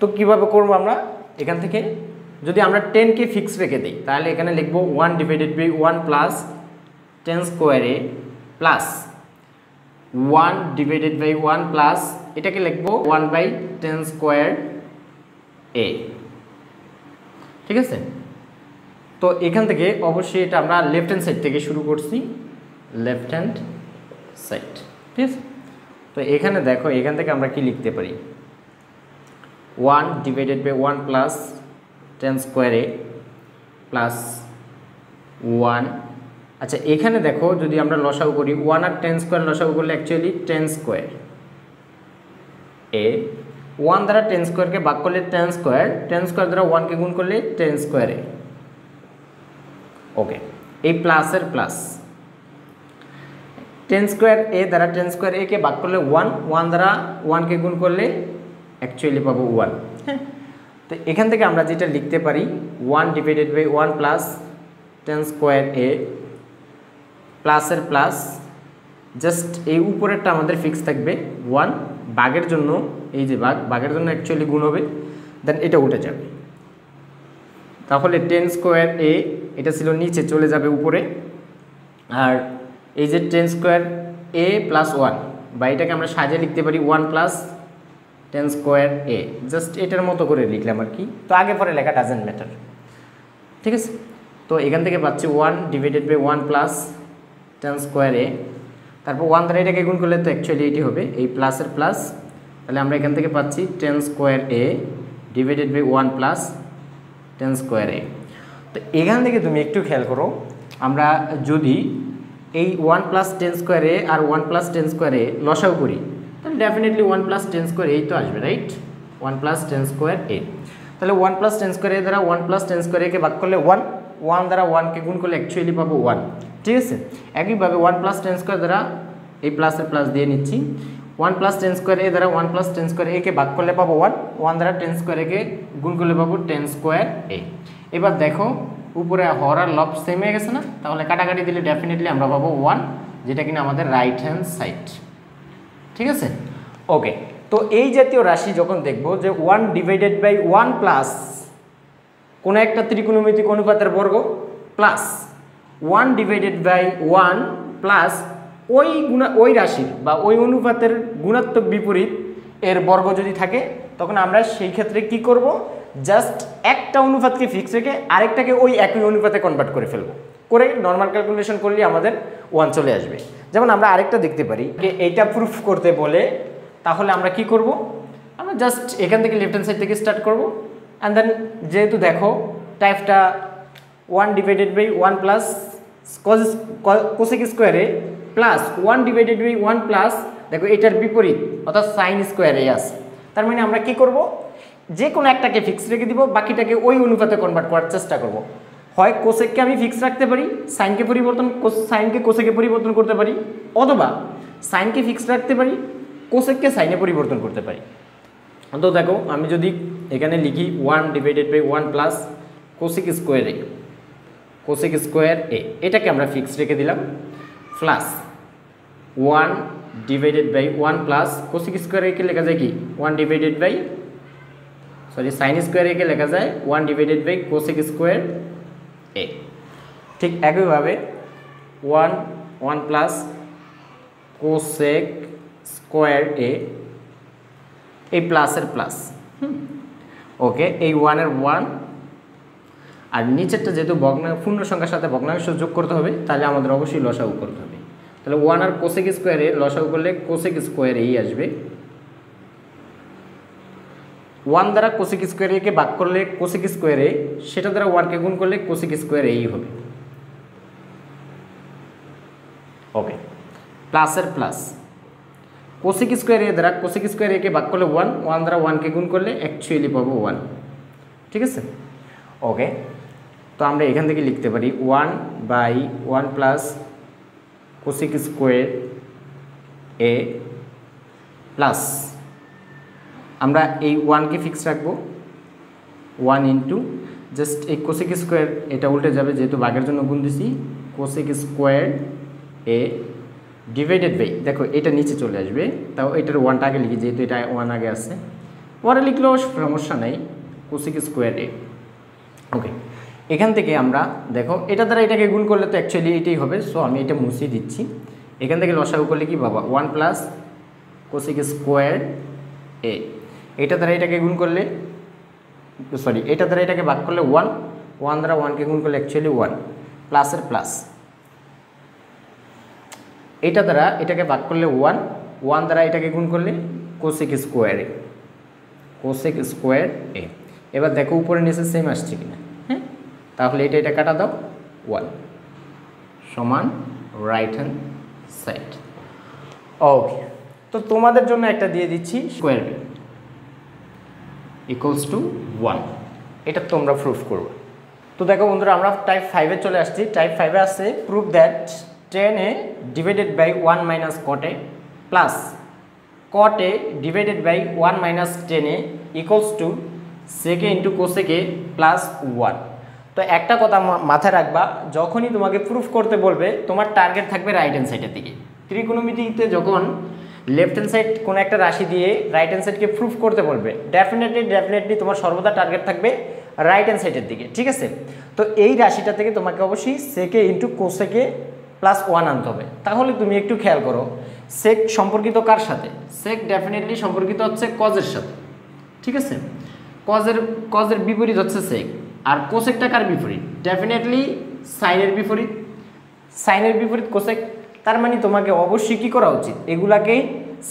তো কিভাবে করবো আমরা, এখান থেকে যদি আমরা 10 কে ফিক্স রেখে দিই, তাহলে এখানে লিখবো 1 divided by 1 plus tan square a plus 1 divided by 1 plus এটাকে লিখবো 1/tan স্কোয়ার a। ঠিক আছে, তো এখান থেকে অবশ্যই এটা আমরা লেফট হ্যান্ড সাইড থেকে শুরু করছি, লেফট হ্যান্ড সাইড। ঠিক আছে, তো এখানে দেখো এখান থেকে আমরা কি লিখতে পারি, 1 divided by 1 plus tan square a plus 1। আচ্ছা এখানে দেখো যদি আমরা লসাগু করি, 1 আর tan স্কোয়ার লসাগু করলে অ্যাকচুয়ালি tan স্কোয়ার a, 1 দ্বারা tan স্কোয়ারকে ভাগ করলে tan স্কোয়ার দ্বারা 1 কে গুণ করলে tan স্কোয়ার a। ওকে, এই প্লাসের প্লাস tan স্কোয়ার a দ্বারা tan স্কোয়ার a কে ভাগ করলে 1 দ্বারা 1 কে গুণ করলে অ্যাকচুয়ালি পাবো 1। হ্যাঁ, তো এখান থেকে আমরা যেটা লিখতে পারি 1 divided by 1 plus tan square a প্লাসের প্লাস জাস্ট এই উপরেরটা আমাদের ফিক্স থাকবে 1, ভাগের জন্য এই যে ভাগের জন্য অ্যাকচুয়ালি গুণ হবে, দেন এটা উঠে যাবে। তাহলে 10 স্কোয়ার এ এটা ছিল নিচে চলে যাবে উপরে, আর এই যে 10 স্কোয়ার এ প্লাস 1, বা এটাকে আমরা সাজিয়ে লিখতে পারি 1 প্লাস 10 স্কোয়ার এ, জাস্ট এটার মতো করে লিখলাম আর কি। তো আগে পরে লেখা ডাজেন্ট ম্যাটার, ঠিক আছে। তো এখান থেকে পাচ্ছি 1 ডিভাইডেড বাই 1 প্লাস 10 স্কোয়ার এ, তারপর 1 দ্বারা এটাকে গুণ করলে তো অ্যাকচুয়ালি এটি হবে এই প্লাসের প্লাস, তাহলে আমরা এখান থেকে পাচ্ছি 10 square A divided by 1 plus 10 square A. তো এখান থেকে তুমি একটু খেয়াল করো, আমরা যদি এই 1 প্লাস 10 স্কোয়ার এ আর 1 প্লাস 10 স্কোয়ার এ লসাও করি, তাহলে ডেফিনেটলি 1 প্লাস 10 স্কোয়ার এই তো আসবে, রাইট? 1 প্লাস 10 স্কোয়ার এ, তাহলে 1 প্লাস 10 স্কোয়ার এ দ্বারা 1 প্লাস 10 স্কোয়ার একে ভাগ করলে 1, 1 দ্বারা 1কে গুণ করলে অ্যাকচুয়ালি পাবো 1, ঠিক আছে। একইভাবে 1 প্লাস 10 স্কোয়ার দ্বারা এই প্লাসের প্লাস দিয়ে নিচ্ছি, 1 প্লাস 10 স্কোয়ার এ দ্বারা 1 প্লাস 10 স্কোয়ার একে ভাগ করলে পাবো 1, 1 দ্বারা 10 স্কোয়ার একে গুণ করলে পাবো 10 স্কোয়ার এ। এবার দেখো উপরে হর আর লব সেম হয়ে গেছে না, তাহলে কাটাকাটি দিলে ডেফিনেটলি আমরা পাবো 1, যেটা কিনা আমাদের রাইট হ্যান্ড সাইড, ঠিক আছে। ওকে, তো এই জাতীয় রাশি যখন দেখব যে 1 ডিভাইডেড বাই 1 প্লাস কোনো একটা ত্রিকোণমিতিক অনুপাতের বর্গ প্লাস 1 ডিভাইডেড বাই 1 প্লাস ওই রাশির বা ওই অনুপাতের গুণাত্মক বিপরীত এর বর্গ যদি থাকে, তখন আমরা সেই ক্ষেত্রে কি করব, জাস্ট একটা অনুপাতকে ফিক্স রেখে আরেকটাকে ওই একই অনুপাতে কনভার্ট করে ফেলবো, করে নর্মাল ক্যালকুলেশন করলে আমাদের 1 চলে আসবে। যেমন আমরা আরেকটা দেখতে পারি যে এইটা প্রুফ করতে বলে, তাহলে আমরা কি করব, আমরা জাস্ট এখান থেকে লেফট হ্যান্ড সাইড থেকে স্টার্ট করব, অ্যান্ড দেন যেহেতু দেখো টাইপটা 1 ডিভাইডেড বাই 1 প্লাস কোসেক স্কোয়ারে প্লাস 1 ডিভাইডেড বাই 1 প্লাস দেখো এটার বিপরীত অর্থাৎ সাইন স্কোয়ারে আছে। তার মানে আমরা কি করব, যে কোনো একটাকে ফিক্স রেখে দিব, বাকিটাকে ওই অনুপাতে কনভার্ট করার চেষ্টা করব। হয় কোসেককে আমি ফিক্স রাখতে পারি, সাইনকে কোসেকে পরিবর্তন করতে পারি, অথবা সাইনকে ফিক্স রাখতে পারি, কোসেককে সাইনে পরিবর্তন করতে পারি। তো দেখো আমি যদি এখানে লিখি 1 divided by 1 plus cosec square A, এটাকে আমরা ফিক্স রেখে দিলাম, plus 1 divided by 1 plus cosec square একে লেখা যায় কি 1 ডিভাইডেড বাই সাইন স্কোয়ার একে লেখা যায় 1 divided by cosec square A. ঠিক একইভাবে 1 প্লাস কোসেক স্কোয়ার এ, এই প্লাসের প্লাস, ওকে, এই 1 এর 1, আর নিচেরটা যেহেতু পূর্ণ সংখ্যার সাথে ভগ্নাংশ যোগ করতে হবে, তাহলে আমাদের অবশ্যই লসাগু করতে হবে। তাহলে 1 আর কোসেক স্কোয়ারে লসাগু করলে কোসেক স্কোয়ার এই আসবে, 1 দ্বারা কোসেক স্কোয়ার একে ভাগ করলে কোসেক স্কোয়ার এ, সেটা দ্বারা 1কে গুণ করলে কোসেক স্কোয়ার এই হবে, ওকে, প্লাসের প্লাস কোসেক স্কোয়ার এ দ্বারা কোসেক স্কোয়ার একে ভাগ করলে 1 দ্বারা 1কে গুণ করলে অ্যাকচুয়ালি পাবো 1, ঠিক আছে। ওকে, তো আমরা এখান থেকে লিখতে পারি 1 by 1 plus cosec square A plus, আমরা এই 1কে ফিক্স রাখবো, 1 ইন্টু জাস্ট এই কোসেক স্কোয়ার এটা উল্টে যাবে যেহেতু ভাগের জন্য গুণ দিছি, cosec square A divided by, দেখো এটা নিচে চলে আসবে, তাও এটার 1টা আগে লিখি যেহেতু এটা 1 আগে আছে, পরে লিখলেও সমস্যা নাই, কোসেক স্কোয়ার এ। ওকে, এখান থেকে আমরা দেখো এটা দ্বারা এটাকে গুণ করলে তো অ্যাকচুয়ালি এটাই হবে, সো আমি এটা মুছিয়ে দিচ্ছি। এখান থেকে লসাগু করলে কি বাবা 1 প্লাস কোসেক স্কোয়ার এ, এটা দ্বারা এটাকে গুণ করলে এটা দ্বারা এটাকে ভাগ করলে 1 দ্বারা 1কে গুণ করলে অ্যাকচুয়ালি 1, প্লাসের প্লাস, এটা দ্বারা এটাকে ভাগ করলে 1 দ্বারা এটাকে গুণ করলে কোসেক স্কোয়ার এ। এবার দেখো উপরে নিচে সেম আসছে কিনা, হ্যাঁ, তাহলে এটা কাটা দাও, 1 সমান রাইট হ্যান্ড সাইড। ওকে, তো তোমাদের জন্য একটা দিয়ে দিচ্ছি স্কোয়ার বি ইকুয়ালস টু 1, এটা তোমরা প্রুফ করবে। তো দেখো বন্ধুরা আমরা টাইপ 5-এ চলে আসছি। টাইপ 5-এ আছে proof that tan a divided by 1 minus cot a plus cot a divided by 1 minus tan a equals to sec a into cosec a plus 1। তো একটা কথা মাথায় রাখবা, যখনই তোমাকে প্রুফ করতে বলবে তোমার টার্গেট থাকবে রাইট হ্যান্ড সাইডের দিকে, ত্রিকোণমিতিতে যখন লেফট হ্যান্ড সাইড কোনো একটা রাশি দিয়ে রাইট হ্যান্ড সাইডকে প্রুফ করতে বলবে, ডেফিনেটলি তোমার সর্বদা টার্গেট থাকবে রাইট হ্যান্ড সাইডের দিকে, ঠিক আছে। তো এই রাশিটা থেকে তোমাকে অবশ্যই সেকে ইন্টু কোসেকে +1 আনতে হবে। তাহলে তুমি একটু খেয়াল করো, সেক সম্পর্কিত কার সাথে? সেক ডেফিনেটলি সম্পর্কিত হচ্ছে কজের সাথে, ঠিক আছে। কজের বিপরীত হচ্ছে সেক, আর কোসেকটা কার বিপরীত? ডেফিনেটলি সাইনের বিপরীত। সাইনের বিপরীত কোসেক। তার মানে তোমাকে অবশ্যই কী করা উচিত? এগুলাকে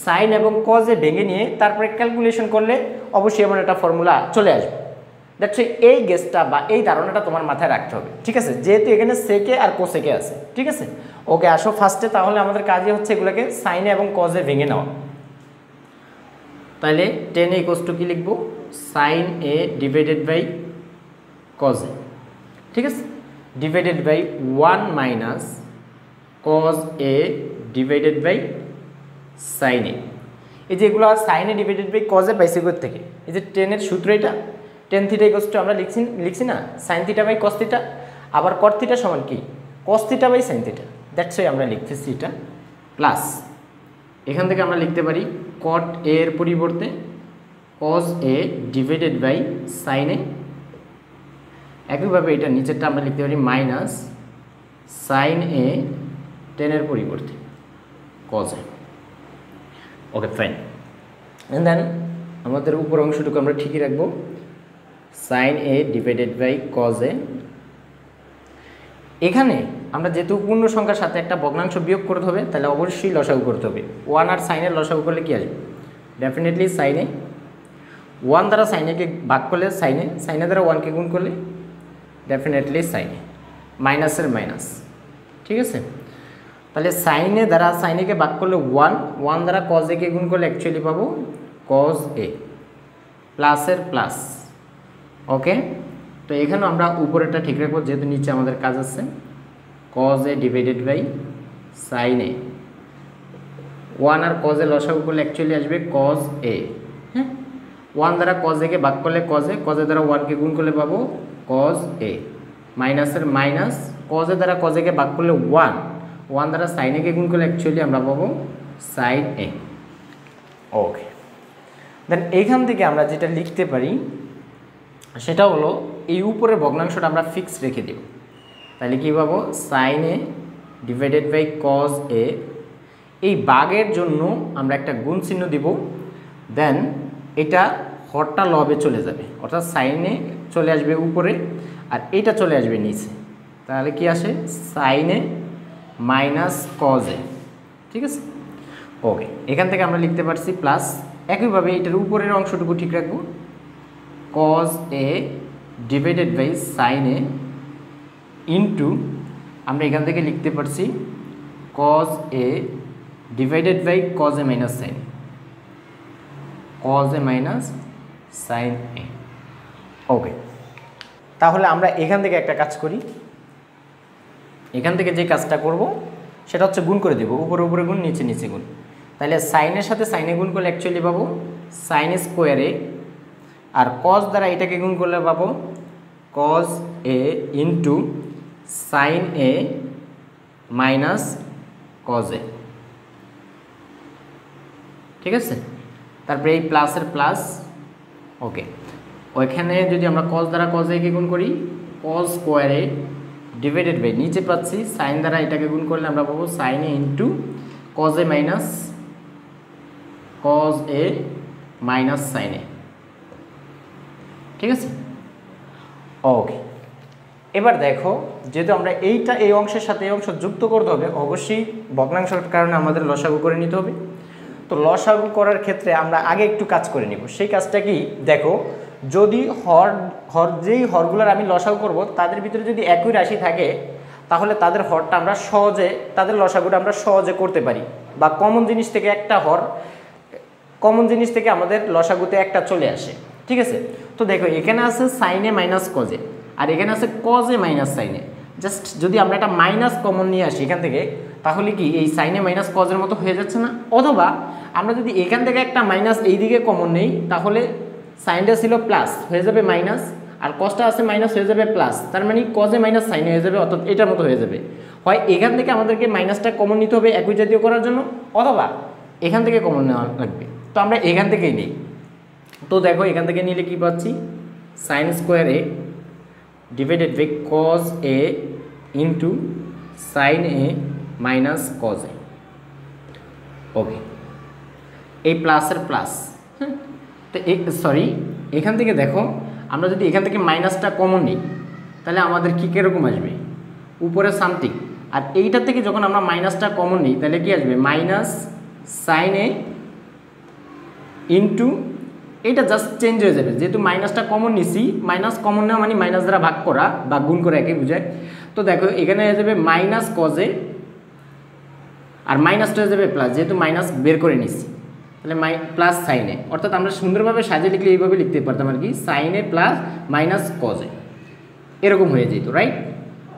সাইন এবং কজে ভেঙে নিয়ে তারপরে ক্যালকুলেশন করলে অবশ্যই এমন একটা ফর্মুলা চলে আসবে। দ্যাটস এই গেসটা বা এই ধারণাটা তোমার মাথায় রাখতে হবে, ঠিক আছে, যেহেতু এখানে সেকে আর কোসেকে আছে, ঠিক আছে। ওকে, আসো ফার্স্টে তাহলে আমাদের কাজই হচ্ছে এগুলোকে সাইনে এবং কজে ভেঙে নেওয়া। তাহলে 10 = কি লিখবো? Sine A divided by cos এ, ঠিক আছে, divided by 1 minus cos A divided by sine A. এই যে এগুলো sine A divided by cos A পাইছি কোথা থেকে? এই যে 10-এর সূত্র, এটা tan θ = আমরা লিখছি না sin θ বাই cos θ, আবার cot θ সমান কি? cos θ by sin θ। That's why আমরা লিখতেছি এটা প্লাস, এখান থেকে আমরা লিখতে পারি cot a এর পরিবর্তে cos a divided by sin a। একইভাবে এটা নিচেরটা আমরা লিখতে পারি মাইনাস sin a 10 এর পরিবর্তে cos a। Okay fine, and then আমাদের উপর অংশটুকু আমরা ঠিকই রাখবো, sin a divided by cos a। এখানে আমরা যেহেতু পূর্ণ সংখ্যার সাথে একটা ভগ্নাংশ বিয়োগ করতে হবে, তাহলে অবশ্যই লসাগু করতে হবে। 1 আর sin এর লসাগু করলে কি আসবে? Definitely sin a। 1 দ্বারা sin a কে ভাগ করলে sin a, sin a দ্বারা 1 কে গুণ করলে ডেফিনেটলি sin a, মাইনাসের মাইনাস, ঠিক আছে। তাহলে sin a দ্বারা sin a কে ভাগ করলে 1 দ্বারা cos a কে গুণ করলে অ্যাকচুয়ালি পাবো cos a, প্লাসের প্লাস। ওকে, তো এখানে আমরা উপরেরটা ঠিক রাখবো যেহেতু নিচে আমাদের কাজ আছে, cos a divided by sin a। 1 আর cos a লসাগু করলে অ্যাকচুয়ালি আসবে cos a, হ্যাঁ। 1 দ্বারা cos a কে ভাগ করলে cos a, cos a দ্বারা 1 কে গুণ করলে পাবো cos a, মাইনাসের মাইনাস, cos a দ্বারা cos a কে ভাগ করলে 1 দ্বারা sin a কে গুণ করলে অ্যাকচুয়ালি আমরা পাবো sin a। ওকে, দেন এইখান থেকে আমরা যেটা লিখতে পারি সেটা হলো এই উপরের ভগ্নাংশটা আমরা ফিক্স রেখে দেব। তাহলে কী পাবো? sin a divided by cos a। এই ভাগের জন্য আমরা একটা গুণ চিহ্ন দিব, দেন এটা হরটা লবে চলে যাবে, অর্থাৎ sin a চলে আসবে উপরে আর এটা চলে আসবে নিচে। তাহলে কি আসে? sin a minus cos a, ঠিক আছে। ওকে, এখান থেকে আমরা লিখতে পারছি প্লাস, একইভাবে এটার উপরের অংশটুকু ঠিক রাখবো, cos a divided by sin a into আমরা এখান থেকে লিখতে পারছি cos a divided by cos a minus sin a, cos a minus sin a। Okay, তাহলে আমরা এখান থেকে একটা কাজ করি, এখান থেকে যে কাজটা করব সেটা হচ্ছে গুণ করে দেব, উপরে উপরে গুণ নিচে নিচে গুণ। তাহলে সাইনের সাথে সাইনে গুণ করলে অ্যাকচুয়ালি পাবো sin স্কোয়ার a, আর cos দ্বারা এটাকে গুণ করলে পাবো cos a into sin a minus cos a, ঠিক আছে। তারপরে এই প্লাসের প্লাস। ওকে, ওইখানে যদি আমরা cos দ্বারা cos a কে গুণ করি cos square a divided by নিচে পাচ্ছি sin দ্বারা এটাকে গুণ করলে আমরা পাবো sin a into cos a minus cos a minus sin a, ঠিক আছে। ওকে, এবার দেখো যেহেতু আমরা এইটা এই অংশের সাথে এই অংশ যুক্ত করতে হবে, অবশ্যই ভগ্নাংশের কারণে আমাদের লসাগু করে নিতে হবে। তো লসাগু করার ক্ষেত্রে আমরা আগে একটু কাজ করে নিব। সেই কাজটা কি? দেখো, যদি যেই হরগুলোর আমি লসাগু করব তাদের ভিতরে যদি একই রাশি থাকে তাহলে তাদের হরটা আমরা সহজে, তাদের লসাগুটা আমরা সহজে করতে পারি, বা কমন জিনিস থেকে একটা হর, কমন জিনিস থেকে আমাদের লসাগুতে একটা চলে আসে, ঠিক আছে। তো দেখো এখানে আছে sin a minus cos a, আর এখানে আছে cos a minus sin a। Just যদি আমরা একটা মাইনাস কমন নিয়ে আসি এখান থেকে, তাহলে কি এই sin a মাইনাস cos এর মতো হয়ে যাচ্ছে না? অথবা আমরা যদি এখান থেকে একটা মাইনাস এই দিকে কমন নেই, তাহলে সাইনটা ছিল প্লাস হয়ে যাবে মাইনাস, আর cosটা আছে মাইনাস হয়ে যাবে প্লাস, তার মানে cos a minus sin a হয়ে যাবে, অর্থাৎ এটার মতো হয়ে যাবে।
হয় এখান থেকে আমাদেরকে মাইনাসটা কমন নিতে হবে একই জাতীয় করার জন্য, অথবা এখান থেকে কমন নেওয়া লাগবে। তো আমরা এখান থেকেই নিই। তো দেখো এখান থেকে নিলে কি পাচ্ছি, sine square A divided by cos A into sine A minus cos A. Okay, এই প্লাসের প্লাস, হ্যাঁ। তো সরি, এখান থেকে দেখো আমরা যদি এখান থেকে মাইনাসটা কমন নিই তাহলে আমাদের কি কীরকম আসবে, উপরে সামথিং। আর এইটার থেকে যখন আমরা মাইনাসটা কমন নিই তাহলে কি আসবে, মাইনাস সাইন এ ইন্টু, এটা জাস্ট চেঞ্জ হয়ে যাবে, যেহেতু মাইনাসটা কমন নিছি, মাইনাস কমন নেওয়া মানে মাইনাস দ্বারা ভাগ করা বা গুণ করা একই বোঝায়। তো দেখো এখানে হয়ে যাবে মাইনাস কজে, আর মাইনাসটা হয়ে যাবে প্লাস, যেহেতু মাইনাস বের করে নিছি তাহলে প্লাস সাইনে, অর্থাৎ আমরা সুন্দরভাবে সাজিয়ে লিখলে এইভাবে লিখতে পারতাম আর কি, সাইনে প্লাস মাইনাস কজে, এরকম হয়ে যেত, রাইট।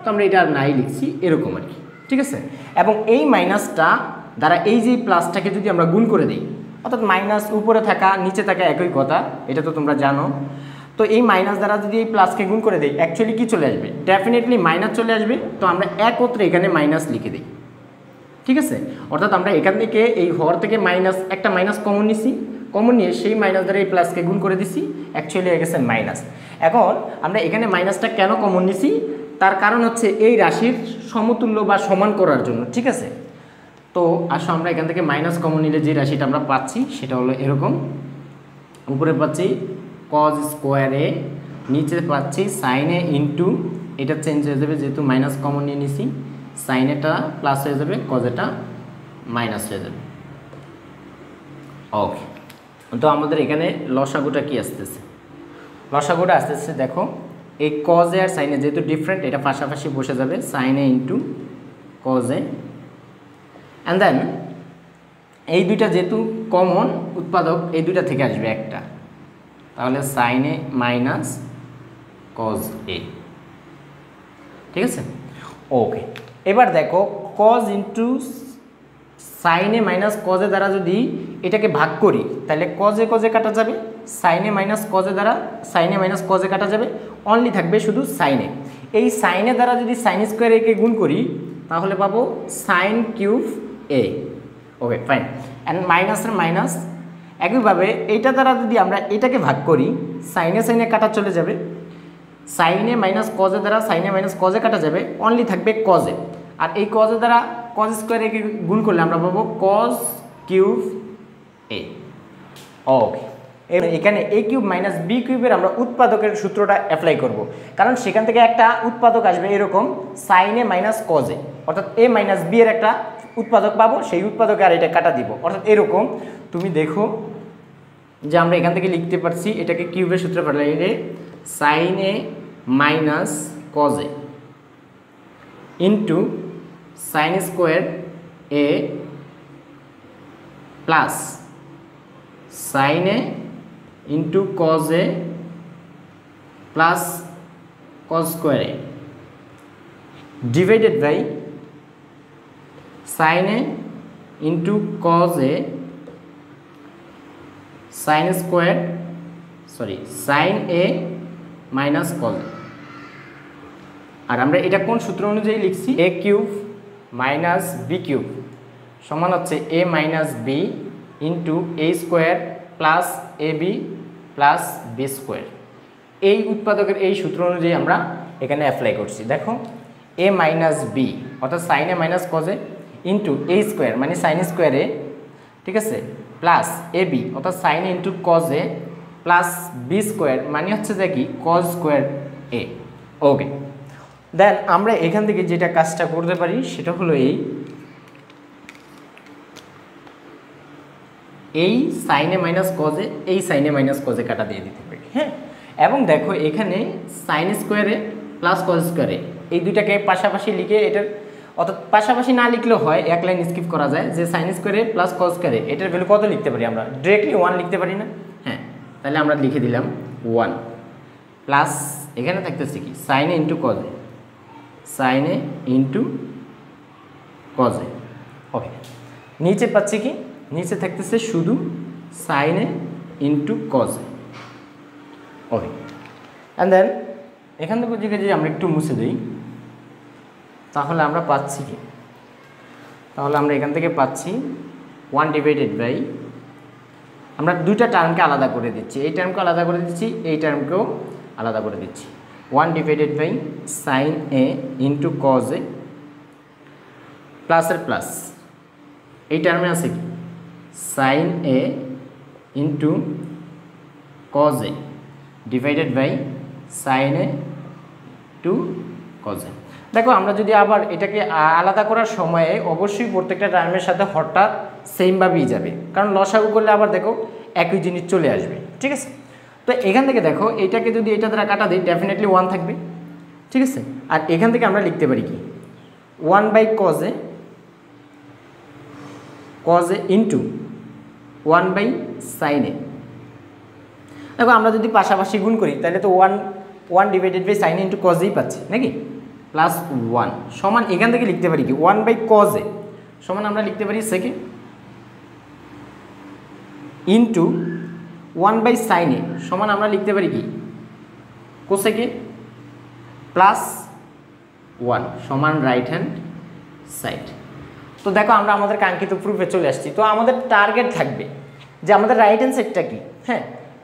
তো আমরা এটা আর নাই লিখছি এরকম আর কি, ঠিক আছে। এবং এই মাইনাসটা দ্বারা এই যে প্লাসটাকে যদি আমরা গুণ করে দিই, অর্থাৎ মাইনাস উপরে থাকা নিচে থাকা একই কথা, এটা তো তোমরা জানো। তো এই মাইনাস দ্বারা যদি এই প্লাসকে গুণ করে দিই, অ্যাকচুয়ালি কি চলে আসবে, ডেফিনেটলি মাইনাস চলে আসবে। তো আমরা একত্রে এখানে মাইনাস লিখে দিই, ঠিক আছে। অর্থাৎ আমরা এখান থেকে এই হর থেকে মাইনাস, একটা মাইনাস কমন নিছি, কমন নিয়ে সেই মাইনাস দ্বারা এই প্লাসকে গুণ করে দিছি, অ্যাকচুয়ালি হয়ে গেছে মাইনাস। এখন আমরা এখানে মাইনাসটা কেন কমন নিছি, তার কারণ হচ্ছে এই রাশির সমতুল্য বা সমান করার জন্য, ঠিক আছে। তো আসো আমরা এখান থেকে মাইনাস কমন নিলে যে রাশিটা আমরা পাচ্ছি সেটা হলো এরকম, উপরে পাচ্ছি কজ স্কোয়ার এ, নিচে পাচ্ছি সাইন এ ইন্টু, এটা চেঞ্জ হয়ে যাবে যেহেতু মাইনাস কমন নিয়ে নিছি, সাইন এটা প্লাস হয়ে যাবে, কজ এটা মাইনাস হয়ে যাবে। ওকে, তো আমাদের এখানে লসাগুটা কি আসতেছে, লসাগুটা আসতেছে দেখো, এই কজে আর সাইনে যেহেতু ডিফারেন্ট, এটা পাশাপাশি বসে যাবে, সাইনে ইন্টু কজে, অ্যান্ড দেন এই দুইটা যেহেতু কমন উৎপাদক, এই দুইটা থেকে আসবে একটা, তাহলে সাইনে মাইনাস কজ এ, ঠিক আছে। ওকে, এবার দেখো কজ ইন্টু সাইনে মাইনাস কজে দ্বারা যদি এটাকে ভাগ করি তাহলে কজে কজে কাটা যাবে, সাইনে মাইনাস কজে দ্বারা সাইনে মাইনাস কজে কাটা যাবে, অনলি থাকবে শুধু সাইনে। এই সাইনে দ্বারা যদি সাইন স্কোয়ার একে গুণ করি তাহলে পাবো sine cube A. Okay fine, and মাইনাসের মাইনাস, একইভাবে এইটা দ্বারা যদি আমরা এটাকে ভাগ করি, সাইনে সাইনে কাটা চলে যাবে, সাইনে মাইনাস কজে দ্বারা সাইনে মাইনাস কজে কাটা যাবে, অনলি থাকবে কজে। আর এই কজে দ্বারা কজ স্কোয়ার একে গুণ করলে আমরা পাবো কজ কিউব এ। ওকে, এখানে এ কিউব মাইনাস বি কিউবের আমরা উৎপাদকের সূত্রটা অ্যাপ্লাই করব, কারণ সেখান থেকে একটা উৎপাদক আসবে এরকম সাইনে মাইনাস কজে, অর্থাৎ এ মাইনাস বি এর একটা উৎপাদক পাবো, সেই উৎপাদকে আর এটা কাটা দিব, অর্থাৎ এরকম। তুমি দেখো যে আমরা এখান থেকে লিখতে পারছি এটাকে কিউবের সূত্রে পাঠাইলে সাইনে মাইনাস কজে ইন্টু সাইন স্কোয়ার এ প্লাস সাইনে ইন্টু কজে plus cos square A divided by সাইনে ইন্টু কজে সাইন স্কোয়ার, সরি সাইন এ মাইনাস কজ। আর আমরা এটা কোন সূত্র অনুযায়ী লিখছি, A cube minus B cube সমান হচ্ছে A minus B into A square plus A B plus B square. এই উৎপাদকের এই সূত্র অনুযায়ী আমরা এখানে অ্যাপ্লাই করছি। দেখো এ মাইনাস বি অর্থাৎ সাইন এ মাইনাস কজে ইন্টু এ স্কোয়ার মানে সাইন স্কোয়ারে, ঠিক আছে, প্লাস এ বি অর্থাৎ সাইন ইন্টু কজে প্লাস বি স্কোয়ার মানে হচ্ছে যে কি কজ স্কোয়ার এ। ওকে, দেন আমরা এখান থেকে যেটা কাজটা করতে পারি সেটা হলো এই সাইনে মাইনাস কজে এই সাইনে মাইনাস কজে কাটা দিয়ে দিতে পারি, হ্যাঁ। এবং দেখো এখানে সাইন স্কোয়ারে প্লাস কজ স্কোয়ারে এই দুইটাকে পাশাপাশি লিখে এটার, অর্থাৎ পাশাপাশি না লিখলেও হয়, এক লাইন স্কিপ করা যায়, যে সাইন স্কোয়ারে প্লাস কজ স্কোয়ারে এটার ভ্যালু কত লিখতে পারি আমরা, ডিরেক্টলি 1 লিখতে পারি না, হ্যাঁ। তাহলে আমরা লিখে দিলাম 1 প্লাস এখানে থাকতেছে কি সাইনে ইন্টু কজে, সাইনে ইন্টু কজে। ওকে, নিচে পাচ্ছি কি, নিচে থাকতেছে শুধু সাইনে ইন্টু কজে। ওকে, অ্যান্ড দেন এখান থেকে যদি আমরা একটু মুছে দিই তাহলে আমরা পাচ্ছি কি, তাহলে আমরা এখান থেকে পাচ্ছি 1 ডিভাইডেড বাই, আমরা দুইটা টার্মকে আলাদা করে দিচ্ছি, এই টার্মকে আলাদা করে দিচ্ছি, এই টার্মকেও আলাদা করে দিচ্ছি। 1 divided by sine A into cos a প্লাসের প্লাস, এই টার্মে আছে কি sine A into cos A divided by sine a to cos a. দেখো আমরা যদি আবার এটাকে আলাদা করার সময়ে অবশ্যই প্রত্যেকটা টার্মের সাথে হঠাৎ সেমভাবেই যাবে, কারণ লসাগু করলে আবার দেখো একই জিনিস চলে আসবে, ঠিক আছে। তো এখান থেকে দেখো এটাকে যদি এটা দ্বারা কাটা দিই ডেফিনেটলি 1 থাকবে, ঠিক আছে। আর এখান থেকে আমরা লিখতে পারি কি 1 by cos A into 1 by sine A. দেখো আমরা যদি পাশাপাশি গুণ করি তাহলে তো 1 divided by sine A into cos এই পাচ্ছি নাকি, প্লাস 1 সমান এখান থেকে লিখতে পারি কি 1 বাই কজ এ সমান আমরা লিখতে পারি second into 1 by sine A সমান আমরা লিখতে পারি কি কোসেকে প্লাস 1 সমান রাইট হ্যান্ড সাইড। তো দেখো আমরা আমাদের কাঙ্ক্ষিত প্রুফে চলে আসছি। তো আমাদের টার্গেট থাকবে যে আমাদের রাইট হ্যান্ড সাইডটা কি, হ্যাঁ,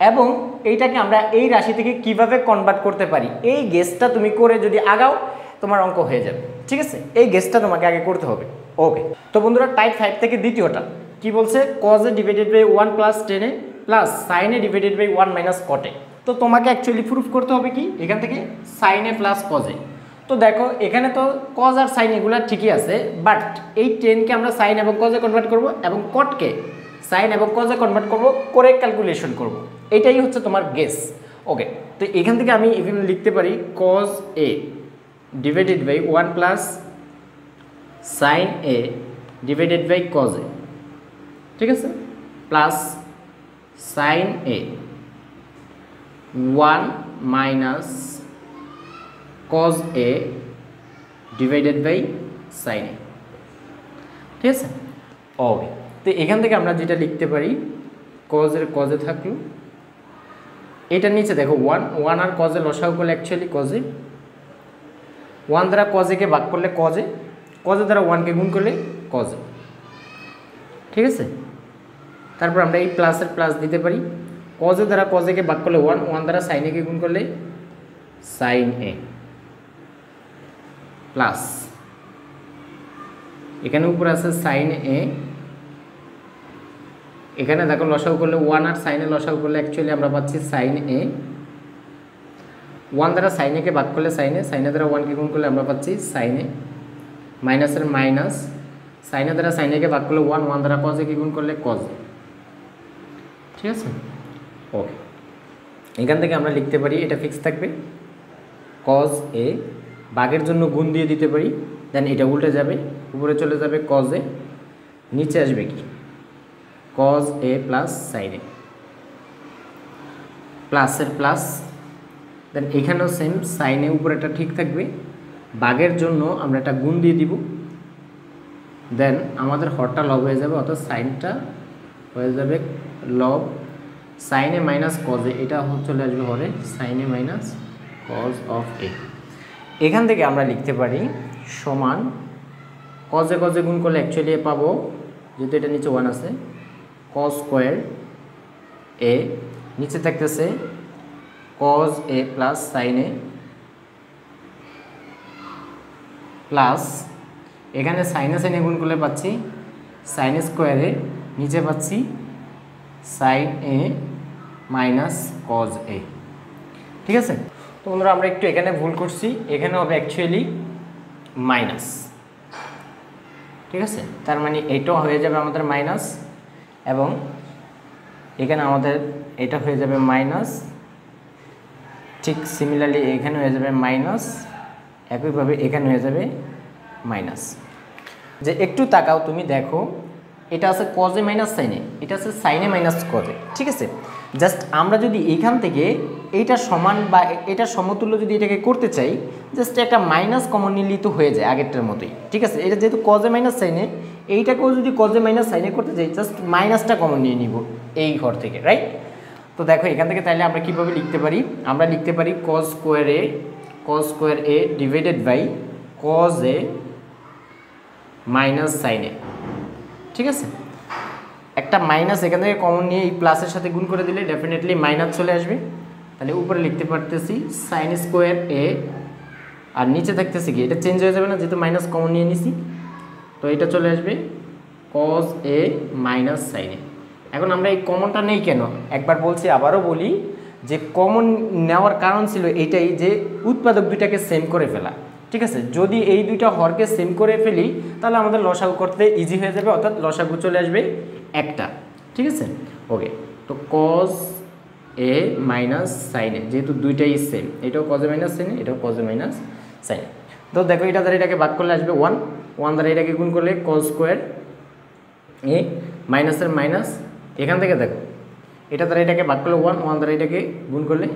এবং এইটাকে আমরা এই রাশি থেকে কিভাবে কনভার্ট করতে পারি, এই গেসটা তুমি করে যদি আগাও তোমার অঙ্ক হয়ে যাবে, ঠিক আছে। এই গেসটা তোমাকে আগে করতে হবে। ওকে, তো বন্ধুরা টাইপ 5 থেকে দ্বিতীয়টা কি বলছে, cos A divided by 1 plus tan A plus sine A divided by 1 minus cot A. তো তোমাকে অ্যাকচুয়ালি প্রুফ করতে হবে কি এখান থেকে sine A plus cos A. তো দেখো এখানে তো কজ আর সাইন এগুলো ঠিকই আছে, বাট এই টেনকে আমরা সাইন এবং কজে কনভার্ট করব এবং কটকে সাইন এবং কজে কনভার্ট করব করে ক্যালকুলেশন করব, এটাই হচ্ছে তোমার গেস। ওকে, তো এখান থেকে আমি এখানে লিখতে পারি cos A divided by 1 plus sine A divided by cos এ, ঠিক আছে, plus sine A 1 minus cos A divided by sine A, ঠিক আছে। ওকে, তো এখান থেকে আমরা যেটা লিখতে পারি কজে থাকলো, এটার নিচে দেখো 1 আর কজে লসাগু করলে অ্যাকচুয়ালি কজে 1 দ্বারা কজেকে ভাগ করলে কজে দ্বারা 1কে গুণ করলে কজে, ঠিক আছে। তারপর আমরা এই প্লাসের প্লাস দিতে পারি, কজে দ্বারা কজেকে ভাগ করলে 1 দ্বারা সাইন একে গুণ করলে সাইন এ প্লাস এখানে উপরে আছে সাইন এ, এখানে দেখো লসাগু করলে 1 আর সাইন এ লসাগু করলে অ্যাকচুয়ালি আমরা পাচ্ছি সাইন এ, 1 দ্বারা সাইন একে ভাগ করলে সাইন এ দ্বারা 1কে গুণ করলে আমরা পাচ্ছি সাইন এ, মাইনাসের মাইনাস, সাইন এ দ্বারা সাইন একে ভাগ করলে 1 দ্বারা কজ একে গুণ করলে কজ, ঠিক আছে। ওকে, এখান থেকে আমরা লিখতে পারি এটা ফিক্স থাকবে কজ এ, ভাগের জন্য গুণ দিয়ে দিতে পারি, দেন এটা উল্টে যাবে উপরে চলে যাবে কজ এ, নিচে আসবে কি কজ এ প্লাস সাইন এ, প্লাসের প্লাস, দেন এখানেও সেম সাইন এ উপরেটা ঠিক থাকবে, ভাগের জন্য আমরা একটা গুণ দিয়ে দিব, দেন আমাদের হরটা লব হয়ে যাবে, অর্থাৎ সাইনটা হয়ে যাবে লব, sine A minus cos A, এটা চলে আসবে হরে sine A minus cos of A. এখান থেকে আমরা লিখতে পারি সমান কজে গুণ করলে অ্যাকচুয়ালি এ পাবো, যেহেতু এটা নিচে 1 আছে, কজ স্কোয়ার এ, নিচে থাকতেছে কজ এ প্লাস সাইন এ প্লাস এখানে সাইনে গুণ করলে পাচ্ছি সাইন স্কোয়ারে, নিচে পাচ্ছি সাইন এ মাইনাস কজ এ, ঠিক আছে। তো বন্ধুরা আমরা একটু এখানে ভুল করছি, এখানে হবে অ্যাকচুয়ালি মাইনাস, ঠিক আছে। তার মানে এটাও হয়ে যাবে আমাদের মাইনাস এবং এখানে আমাদের এটা হয়ে যাবে মাইনাস, ঠিক সিমিলারলি এখানে হয়ে যাবে মাইনাস, একইভাবে এখানে হয়ে যাবে মাইনাস। যে একটু তাকাও তুমি দেখো এটা আছে কজে মাইনাস সাইনে, এটা আছে সাইনে মাইনাস কজে, ঠিক আছে। জাস্ট আমরা যদি এইখান থেকে এইটা সমান বা এটা সমতুল্য যদি এটাকে করতে চাই, জাস্ট একটা মাইনাস কমন নিলেই তো হয়ে যায় আগেরটার মতোই, ঠিক আছে। এটা যেহেতু কজে মাইনাস সাইনে, এইটাকেও যদি কজে মাইনাস সাইনে করতে চাই জাস্ট মাইনাসটা কমন নিয়ে নিব এই ঘর থেকে, রাইট। তো দেখো এখান থেকে তাহলে আমরা কীভাবে লিখতে পারি, আমরা লিখতে পারি cos square A divided by cos A minus sine A. ঠিক আছে, একটা মাইনাস এখান থেকে কমন নিয়ে এই প্লাসের সাথে গুণ করে দিলে ডেফিনেটলি মাইনাস চলে আসবে। তাহলে উপরে লিখতে পারতেছি সাইন স্কোয়ার এ, আর নিচে থাকতেছে কি, এটা চেঞ্জ হয়ে যাবে না যেহেতু মাইনাস কমন নিয়ে নিছি, তো এটা চলে আসবে কজ এ মাইনাস সাইন এ। এখন আমরা এই কমনটা নেই কেন, একবার বলছি আবারও বলি, যে কমন নেওয়ার কারণ ছিল এইটাই যে উৎপাদক দুইটাকে সেম করে ফেলা। ঠিক আছে, যদি এই দুইটা হরকে সেম করে ফেলি তাহলে আমাদের লসাগু করতে ইজি হয়ে যাবে, অর্থাৎ লসাগু চলে আসবে একটা। ঠিক আছে, ওকে। তো কজ এ মাইনাস সাইন এ, যেহেতু দুইটাই সেম, এটাও কজ এ মাইনাস সাইন এ, এটাও কজ এ মাইনাস সাইন এ। তো দেখো এটা দ্বারা এটাকে ভাগ করলে আসবে 1, 1 দ্বারা এটাকে গুণ করলে কজ স্কোয়ার এ, মাইনাসের মাইনাস, এখান থেকে দেখো এটা দ্বারা এটাকে ভাগ করলে 1, 1 দ্বারা এটাকে গুণ করলে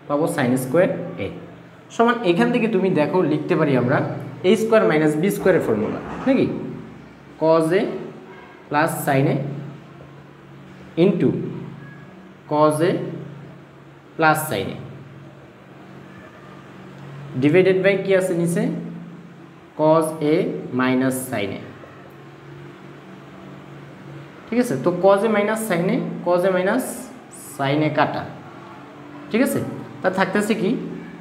পাবো সাইন স্কোয়ার এ সমান, এখান থেকে তুমি দেখো লিখতে পারি আমরা এ স্কোয়ার মাইনাস বি স্কোয়ারের ফর্মুলা নাকি, cos A plus sine A into cos A plus sine A divided by কি আছে নিচে, cos A minus sine A. ঠিক আছে, তো cos A minus sine A, cos A minus sine A কাটা। ঠিক আছে, তা থাকতেছে কি,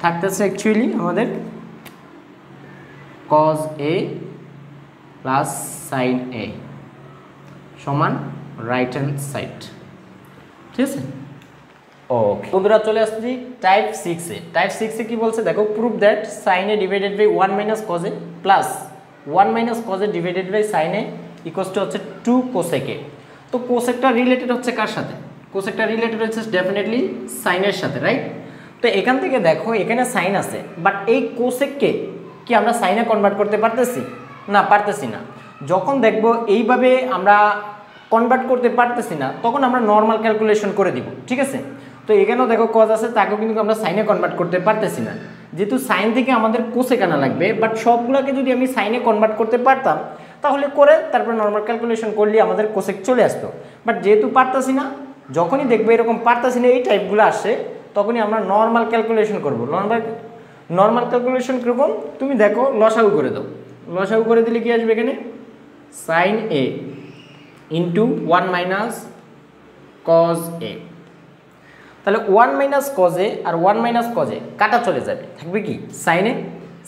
থাকতেছে অ্যাকচুয়ালি আমাদের cos A plus sine A সমান রাইট হ্যান্ড সাইড। ঠিক আছে, ওকে বন্ধুরা চলে আসছি টাইপ 6 এ। টাইপ 6 এ কি বলছে দেখো, prove that sine A divided by 1 minus cos A plus 1 minus cos A divided by sine a equals to হচ্ছে 2 কোসেক এ। তো কোসেকটা রিলেটেড হচ্ছে কার সাথে, কোসেকটা রিলেটেড হচ্ছে ডেফিনেটলি সাইনের সাথে, রাইট। তো এখান থেকে দেখো এখানে সাইন আছে, বাট এই কোসেককে কি আমরা সাইনে কনভার্ট করতে পারতেছি না, পারতেছি না। যখন দেখব এইভাবে আমরা কনভার্ট করতে পারতেছি না, তখন আমরা নর্মাল ক্যালকুলেশন করে দিব। ঠিক আছে, তো এখানেও দেখো কজ আছে, তাকেও কিন্তু আমরা সাইনে কনভার্ট করতে পারতেছি না, যেহেতু সাইন থেকে আমাদের কোসেক আনা লাগবে। বাট সবগুলোকে যদি আমি সাইনে কনভার্ট করতে পারতাম তাহলে করে তারপর নর্মাল ক্যালকুলেশন করলে আমাদের কোসেক চলে আসতো। বাট যেহেতু পারতাছি না, যখনই দেখবো এরকম পারতাছি না এই টাইপগুলো আসে, তখনই আমরা নর্মাল ক্যালকুলেশন করবো। নর্মাল ক্যালকুলেশন কীরকম, তুমি দেখো লসাগু করে দাও, লসাগু করে দিলে কি আসবে এখানে, sine A into 1 minus cos a. তাহলে 1 মাইনাস কজ এ আর 1 মাইনাস কজ এ কাটা চলে যাবে, থাকবে কি সাইনে,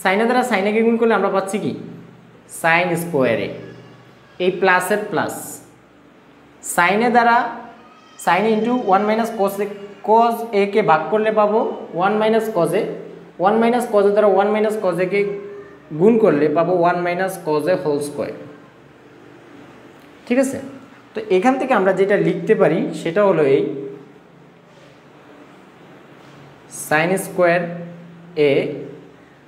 সাইনে দ্বারা সাইনেকে গুণ করলে আমরা পাচ্ছি কি সাইন স্কোয়ার এ, এই প্লাসের প্লাস, সাইনে দ্বারা সাইনে into 1 minus cos A, cos A কে ভাগ করলে পাবো 1 minus cos A, 1 minus cos A দ্বারা 1 মাইনাস কজ এ কে গুণ করলে পাবো 1 minus cos a whole square. ঠিক আছে, তো এখান থেকে আমরা যেটা লিখতে পারি সেটা হলো এই সাইন স্কোয়ার এ,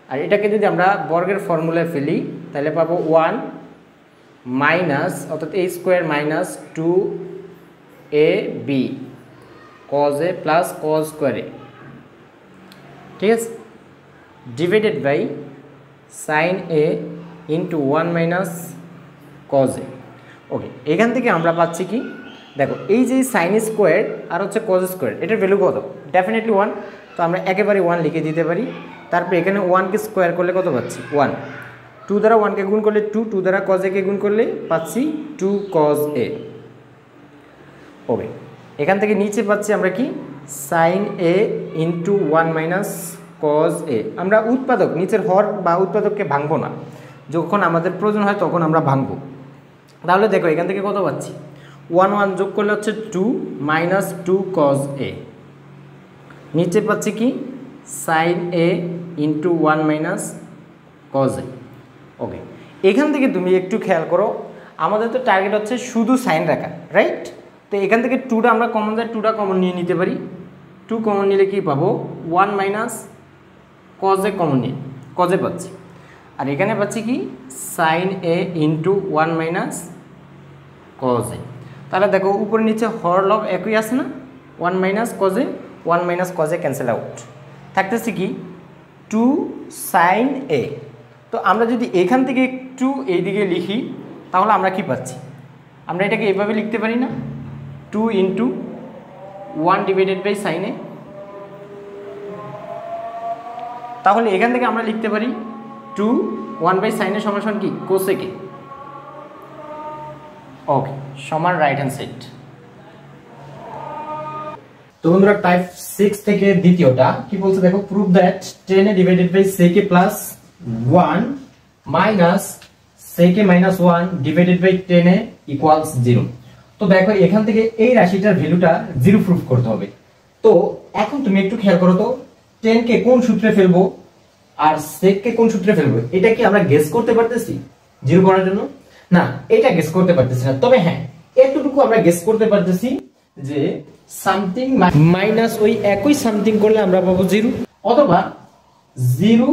আর এটাকে যদি আমরা বর্গের ফর্মুলায় ফেলি তাহলে পাবো 1 মাইনাস, অর্থাৎ A square minus 2 A B cos A plus cos square A. ঠিক আছে, divided by sine A into 1 minus cos A. Okay, এখান থেকে আমরা পাচ্ছি কি দেখো, এই যে সাইন স্কোয়ার আর হচ্ছে কজ স্কোয়ার, এটার ভ্যালু কত, ডেফিনেটলি 1। তো আমরা একেবারে 1 লিখে দিতে পারি। তারপর এখানে 1কে স্কোয়ার করলে কত পাচ্ছি 1, 2 দ্বারা 1কে গুণ করলে 2, 2 দ্বারা কজ এ কে গুণ করলে পাচ্ছি 2 কজ এ। ওকে, এখান থেকে নিচে পাচ্ছি আমরা কি sine A into 1 minus cos a. আমরা উৎপাদক নিচের হর বা উৎপাদককে ভাঙবো না, যখন আমাদের প্রয়োজন হয় তখন আমরা ভাঙবো। তাহলে দেখো এখান থেকে কত পাচ্ছি 1 1 যোগ করলে হচ্ছে 2 মাইনাস 2 কজ এ, নিচে পাচ্ছি কি sine A into 1 minus cos A. Okay, এখান থেকে তুমি একটু খেয়াল করো, আমাদের তো টার্গেট হচ্ছে শুধু সাইন রাখা, রাইট। তো এখান থেকে 2টা আমরা কমন যায়, 2টা কমন নিয়ে নিতে পারি। 2 কমন নিলে কি পাবো 1 মাইনাস কজ এ কমন নিয়ে কজ এ পাচ্ছি, আর এখানে পাচ্ছি কি sine A into 1 minus cos a. তাহলে দেখো উপরে নিচে হর লব একই আছে না, 1 minus cos A, 1 minus cos A cancel out, থাকতেছে কি 2 সাইন এ। তো আমরা যদি এখান থেকে একটু এইদিকে লিখি তাহলে আমরা কি পাচ্ছি, আমরা এটাকে এইভাবে লিখতে পারি না, 2 ইন্টু 1 ডিভাইডেড বাই সাইন এ। তাহলে এখান থেকে আমরা লিখতে পারি টু 1 বাই সাইনের সমান কি কোসেকে। ওকে, সমান রাইট হ্যান্ড সাইড। তো বন্ধুরা টাইপ 6 থেকে দ্বিতীয়টা কি বলছে দেখো, prove that tan divided by sec plus 1 minus sec minus 1 divided by tan equals 0। তো দেখো এখান থেকে এই রাশিটার ভ্যালুটা 0 প্রুফ করতে হবে। তো এখন তুমি একটু খেয়াল করো তো, tan কে কোন সূত্রে ফেলবো আর sec কে কোন সূত্রে ফেলবো, এটা কি আমরা গেস করতে পারতেছি 0 করার জন্য? না, এটা গেস করতে পারতেছি না। তবে হ্যাঁ, এতটুকু আমরা গেস করতে পারতেছি যে সামথিং মাইনাস ওই একই সামথিং করলে আমরা পাবো 0, অথবা 0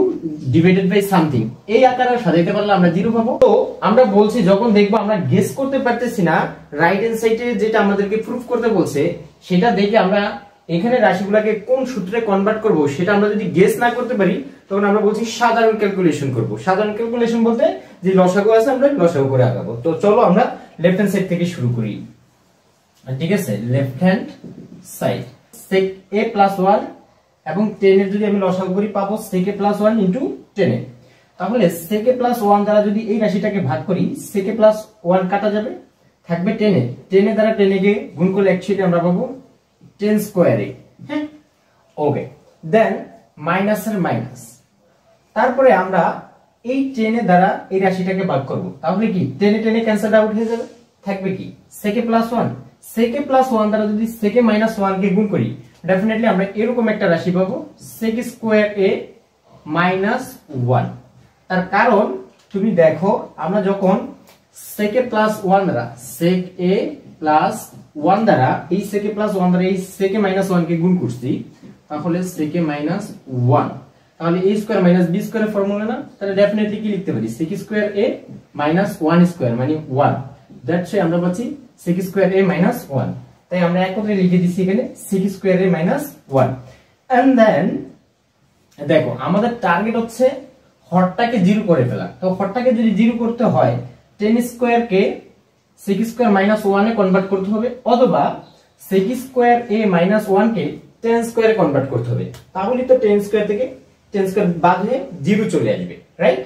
ডিভাইডেড বাই সামথিং এই আকারে সাজাইতে পারলে আমরা 0 পাবো। তো আমরা বলছি যখন দেখবো আমরা গেস করতে পারতেছি না, রাইট হ্যান্ড সাইডে যেটা আমাদেরকে প্রুফ করতে বলছে সেটা দেখে আমরা এখানে রাশিগুলোকে কোন সূত্রে কনভার্ট করব সেটা আমরা যদি গেস না করতে পারি, তখন আমরা বলছি সাধারণ ক্যালকুলেশন করব। সাধারণ ক্যালকুলেশন বলতে যে লসাগু আছে আমরা লসাগু করে আগাবো। তো চলো আমরা লেফট হ্যান্ড সাইড থেকে শুরু করি। ঠিক আছে, left hand side sec a plus 1 এবং 10 এর যদি আমি লসাগু করি পাবো sec a প্লাস 1 ইনটু 10 তাহলে sec a প্লাস 1 দ্বারা যদি এই রাশিটাকে ভাগ করি sec a প্লাস 1 কাটা যাবে, থাকবে 10 দ্বারা 10 কে গুণ করলে অ্যাকচুয়ালি আমরা পাবো 10 স্কয়ার a। হ্যাঁ, ওকে, দেন মাইনাস এর মাইনাস, তারপরে আমরা এই 10 এর দ্বারা এই রাশিটাকে ভাগ করব, তাহলে কি 10 ক্যান্সেল আউট হয়ে যাবে, থাকবে কি sec a plus 1। sec a plus 1 দ্বারা যদি sec a মাইনাস 1 কে গুণ করি, ডেফিনেটলি আমরা এরকম একটা রাশি পাবো sec স্কয়ার a মাইনাস 1। তার কারণ তুমি দেখো আমরা যখন sec a প্লাস 1 দ্বারা sec a প্লাস 1 দ্বারা এই sec a প্লাস 1 দ্বারা এই sec a মাইনাস 1 কে গুণ করছি, তাহলে sec a মাইনাস 1, তাহলে a স্কয়ার মাইনাস b স্কয়ারের ফর্মুলা না, তাহলে ডেফিনেটলি কি লিখতে পারি sec square a minus 1 square মানে 1, দ্যাটস ওয়াই আমরা পাচ্ছি sec স্কয়ার a মাইনাস 1। তাই আমরা একত্রে লিখে দিচ্ছি এখানে sec square a minus 1। And then দেখো আমাদের টার্গেট হচ্ছে হরটাকে 0 করে ফেলা। তো হরটাকে যদি 0 করতে হয় 10 স্কয়ার কে sec স্কয়ার মাইনাস 1 এ কনভার্ট করতে হবে, অথবা sec স্কয়ার a মাইনাস 1 কে 10 স্কয়ারে কনভার্ট করতে হবে, তাহলে তো 10 স্কয়ার থেকে 10 স্কয়ার বাদ হয়ে 0 চলে আসবে, রাইট?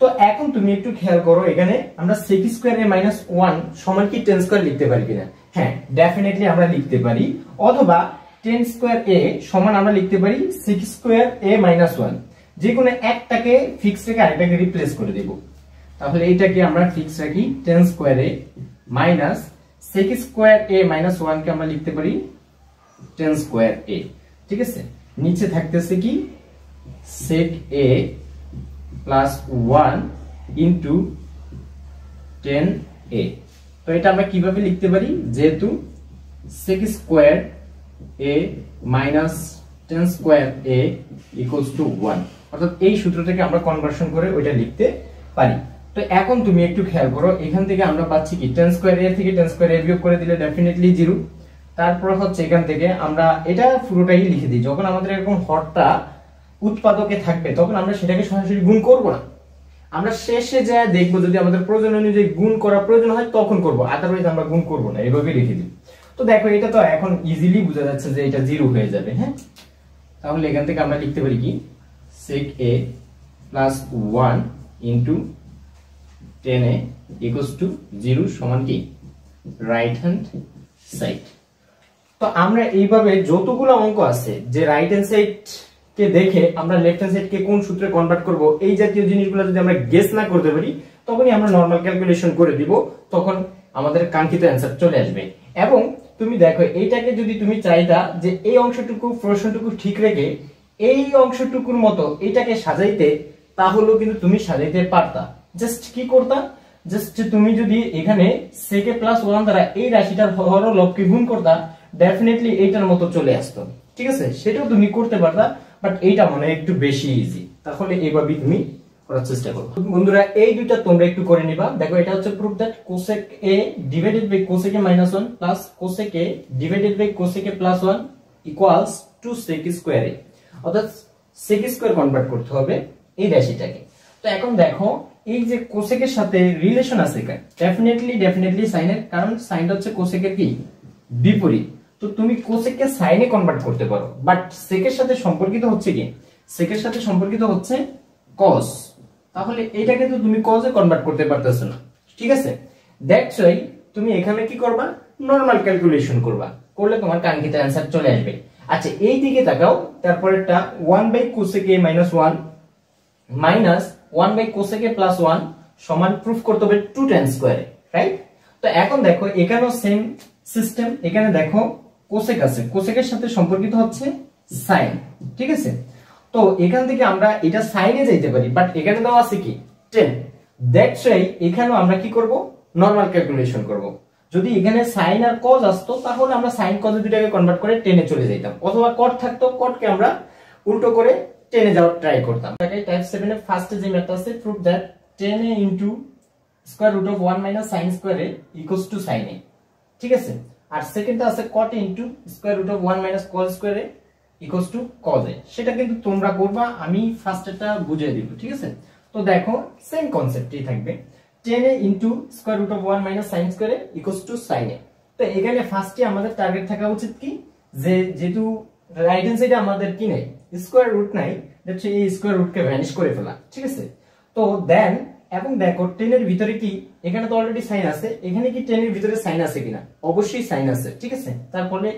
তো এখন তুমি একটু খেয়াল করো, এখানে আমরা sec স্কয়ার a মাইনাস 1 সমান কি 10 স্কয়ার লিখতে পারি কিনা? হ্যাঁ, ডেফিনেটলি আমরা লিখতে পারি, অথবা 10 স্কয়ার a সমান আমরা লিখতে পারি sec স্কয়ার a মাইনাস 1, যে কোনো একটাকে ফিক্স রেখে আরেকটাকে রিপ্লেস করে দেব। তাহলে এইটাকে আমরা ফিক্স রাখি 10 square a minus sec square a minus 1 কে আমরা লিখতে পারি 10 স্কয়ার a। ঠিক আছে, নিচে থাকতেছে কি sec a plus 1 into 10a। তো এটা আমরা কিভাবে লিখতে পারি, যেহেতু sec square a minus 10 square a equals to 1, অর্থাৎ এই সূত্রটাকে আমরা কনভার্সন করে ওইটা লিখতে পারি। তো এখন তুমি একটু খেয়াল করো, এখান থেকে আমরা পাচ্ছি কি 10 স্কয়ার a থেকে 10 স্কয়ার a বিয়োগ করে দিলে ডেফিনেটলি 0। তারপর হচ্ছে এখান থেকে আমরা এটা পুরোটাই লিখে দিই। যখন আমাদের এরকম হরটা উৎপাদকে থাকবে তখন আমরা সেটাকে সরাসরি গুণ করব না, আমরা শেষে যা দেখবো যদি আমাদের প্রয়োজন অনুযায়ী গুণ করা প্রয়োজন হয় তখন করব, আদারওয়াইজ আমরা গুণ করব না, এইভাবে লিখে দিই। তো দেখো এটা তো এখন ইজিলি বোঝা যাচ্ছে যে এটা 0 হয়ে যাবে। হ্যাঁ, তাহলে এখান থেকে আমরা লিখতে পারি কি sec a plus 1 into 10a equals two 0 সমান কি রাইট হ্যান্ড সাইড। তো আমরা এইভাবে যতগুলো অঙ্ক আছে যে রাইট হ্যান্ড সাইড কে দেখে আমরা লেফট হ্যান্ড সাইড কে কোন সূত্রে কনভার্ট করব, এই জাতীয় জিনিসগুলো যদি আমরা গেস না করতে পারি তখনই আমরা নরমাল ক্যালকুলেশন করে দিব, তখন আমাদের কাঙ্ক্ষিত অ্যানসার চলে আসবে। এবং তুমি দেখো এইটাকে যদি তুমি চাইতা যে এই অংশটুকু প্রশ্নটুকু ঠিক রেখে এই অংশটুকুর মতো এটাকে সাজাইতে, তাহলেও কিন্তু তুমি সাজাইতে পারতা। জাস্ট কি করতা, জাস্ট তুমি যদি এখানে sec a প্লাস 1 দ্বারা এই রাশিটার হরলবকে গুণ করতা, ডেফিনেটলি এইটার মতো চলে আসতো। ঠিক আছে, সেটাও তুমি করতে পারতা, বাট এইটা মনে হয় একটু বেশি ইজি। তাহলে এইভাবেই তুমি করার চেষ্টা করো। বন্ধুরা এই দুইটা তোমরা একটু করে নিবা। দেখো এটা হচ্ছে proof that cosec a divided by cosec a minus 1 plus cosec a divided by cosec a plus 1 equals to sec square a, অর্থাৎ sec স্কয়ার কনভার্ট করতে হবে এই রাশিটাকে। তো এখন দেখো এই যে cosec এর সাথে রিলেশন আছে এখানে, ডেফিনেটলি সাইনের, কারণ সাইনটা হচ্ছে cosec এর কি বিপরীত। তো তুমি cosec কে সাইনে কনভার্ট করতে পারো, বাট sec এর সাথে সম্পর্কিত হচ্ছে কি, sec এর সাথে সম্পর্কিত হচ্ছে cos। তাহলে এইটাকে তো তুমি কজে কনভার্ট করতে পারতেছ না, ঠিক আছে। দ্যাটস ওয়াই তুমি এখানে কি করবা, নরমাল ক্যালকুলেশন করবা, করলে তোমার কাঙ্ক্ষিত অ্যানসার চলে আসবে। আচ্ছা এই দিকে তাকাও, তারপরেরটা 1/cosec a - 1 minus 1/cosec a + 1 সমান প্রুফ করতে হবে 2 tan স্কয়ারে, রাইট। তো এখন দেখো এখানেও সেম সিস্টেম, এখানে দেখো কোসেক আছে, কোসেকের সাথে সম্পর্কিত হচ্ছে সাইন, ঠিক আছে। তো এখান থেকে আমরা এটা সাইনে যাইতে পারি, বাট এখানে দেওয়া আছে কি 10। দ্যাটস ওয়াই এখানেও আমরা কি করব, নরমাল ক্যালকুলেশন করব। যদি এখানে সাইন আর কজ আসতো তাহলে আমরা সাইন কজ দুটাকে কনভার্ট করে 10 এ চলে যেতাম, অথবা কট থাকতো কটকে আমরা উল্টো করে 10 এ যাওয়ার ট্রাই করতাম। টাইপ 7 এর ফার্স্টে যে ম্যাথ আছে, proof that 10 a into square root of 1 - sin square a equals to sin a, ঠিক আছে। আর সেকেন্ডটা আছে cot into square root of 1 - cos square a equals to cos a। সেটা কিন্তু তোমরা করবা, আমি ফার্স্টেরটা বুঝিয়ে দিব, ঠিক আছে। তো দেখো সেম কনসেপ্টই থাকবে, 10 a into square root of 1 - sin square a equals to sin a। তো এখানে ফার্স্টে আমাদের টার্গেট থাকা উচিত কি, যে যেহেতু রাইট হ্যান্ড সাইডে আমাদের কি নাই, স্কয়ার রুট নাই, দ্যাটস এই স্কয়ার রুটকে ভ্যানিশ করে ফেলা, ঠিক আছে। তো দেন এবং দেখো 10 এর ভিতরে কি, এখানে তো অলরেডি সাইন আছে, এখানে কি 10 এর ভিতরে সাইন আছে কিনা, অবশ্যই সাইন আছে, ঠিক আছে। তারপরে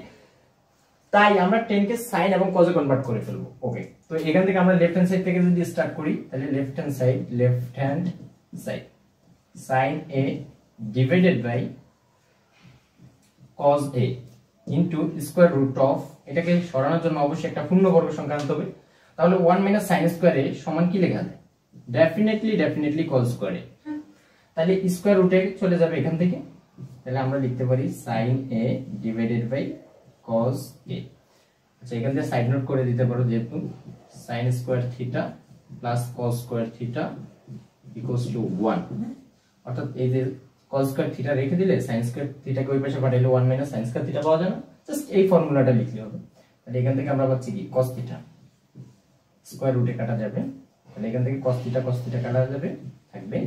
তাই আমরা 10 কে সাইন এবং কজে কনভার্ট করে ফেলবো। ওকে, তো এখান থেকে আমরা লেফট হ্যান্ড সাইড থেকে যদি স্টার্ট করি, তাহলে left hand side sin a divided by cos a into square root of, এটাকে সরানোর জন্য অবশ্যই একটা পূর্ণবর্গ সংখ্যা আনতে হবে। তাহলে 1 - sin স্কয়ার a সমান কি লেখা যায়, ডেফিনেটলি cos স্কয়ার a। তাহলে স্কয়ার রুটে চলে যাবে এখান থেকে, তাহলে আমরা লিখতে পারি sin a divided by cos a। আচ্ছা এখান থেকে সাইড নোট করে দিতে পারো, যেহেতু sin square theta plus cos square theta equals to 1, অর্থাৎ এই যে cos স্কয়ার থিটা রেখে দিলে sin স্কয়ার থিটাকে ওই পাশে পাঠাইলে 1 - sin স্কয়ার থিটা পাওয়া যায় না, জাস্ট এই ফর্মুলাটা লিখলে হবে। তাহলে এখান থেকে আমরা পাচ্ছি কি cos থিটা স্কয়ার রুটে কাটা যাবে, তাহলে এখান থেকে cos থিটা কাটা যাবে, থাকবে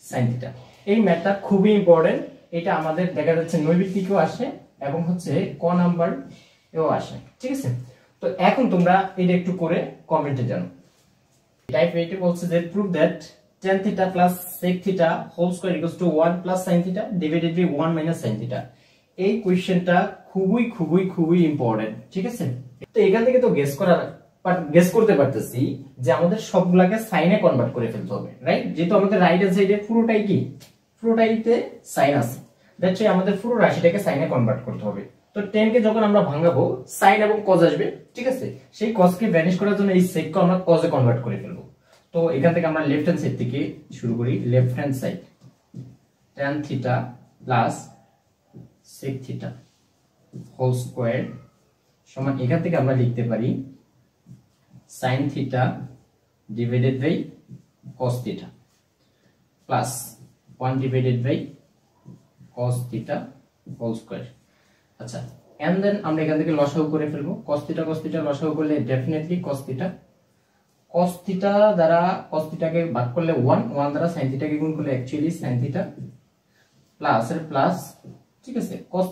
sin থিটা। এই ম্যাথটা খুবই ইম্পর্টেন্ট, এটা আমাদের দেখা যাচ্ছে নৈবিত্তিকেও আসে এবং হচ্ছে ক নাম্বার এও আসে, ঠিক আছে। তো এখন তোমরা এটা একটু করে কমেন্টে জানো। টাইপ 8 এ বলছে যে prove that tan theta plus sec theta whole square equals to 1 plus sin theta divided by 1 - sin theta. এই কোশ্চেনটা খুবই ইম্পর্টেন্ট, ঠিক আছে। তো এখান থেকে তো গেস করতে পারতেছি যে আমাদের সবগুলাকে সাইনে কনভার্ট করে ফেলতে হবে, রাইট। যেহেতু আমাদের রাইট হ্যান্ড সাইডে পুরোটাই কি, পুরোটাইতে সাইন আছে, দ্যাটস ওয়াই আমাদের পুরো রাশিটাকে সাইনে কনভার্ট করতে হবে। তো 10 কে যখন আমরা ভাঙাবো সাইন এবং কজ আসবে, ঠিক আছে। সেই কজ কে ভ্যানিশ করার জন্য এই sec কে আমরা কজে কনভার্ট করে ফেলবো। তো এখান থেকে আমরা লেফট হ্যান্ড সাইড থেকে শুরু করি, left hand side tan theta plus sec theta whole square সমান, এখান থেকে আমরা লিখতে পারি sin theta divided by cos theta plus 1 divided by cos theta whole square. আচ্ছা এন্ড দেন আমরা এখান থেকে লসাগু করে ফেলবো, cos থিটা লসাগু করলে ডেফিনেটলি cos থিটা দ্বারা cos থিটাকে ভাগ করলে 1 দ্বারা sin থিটাকে গুণ করলে অ্যাকচুয়ালি sin থিটা প্লাস এর প্লাস, ঠিক আছে। cos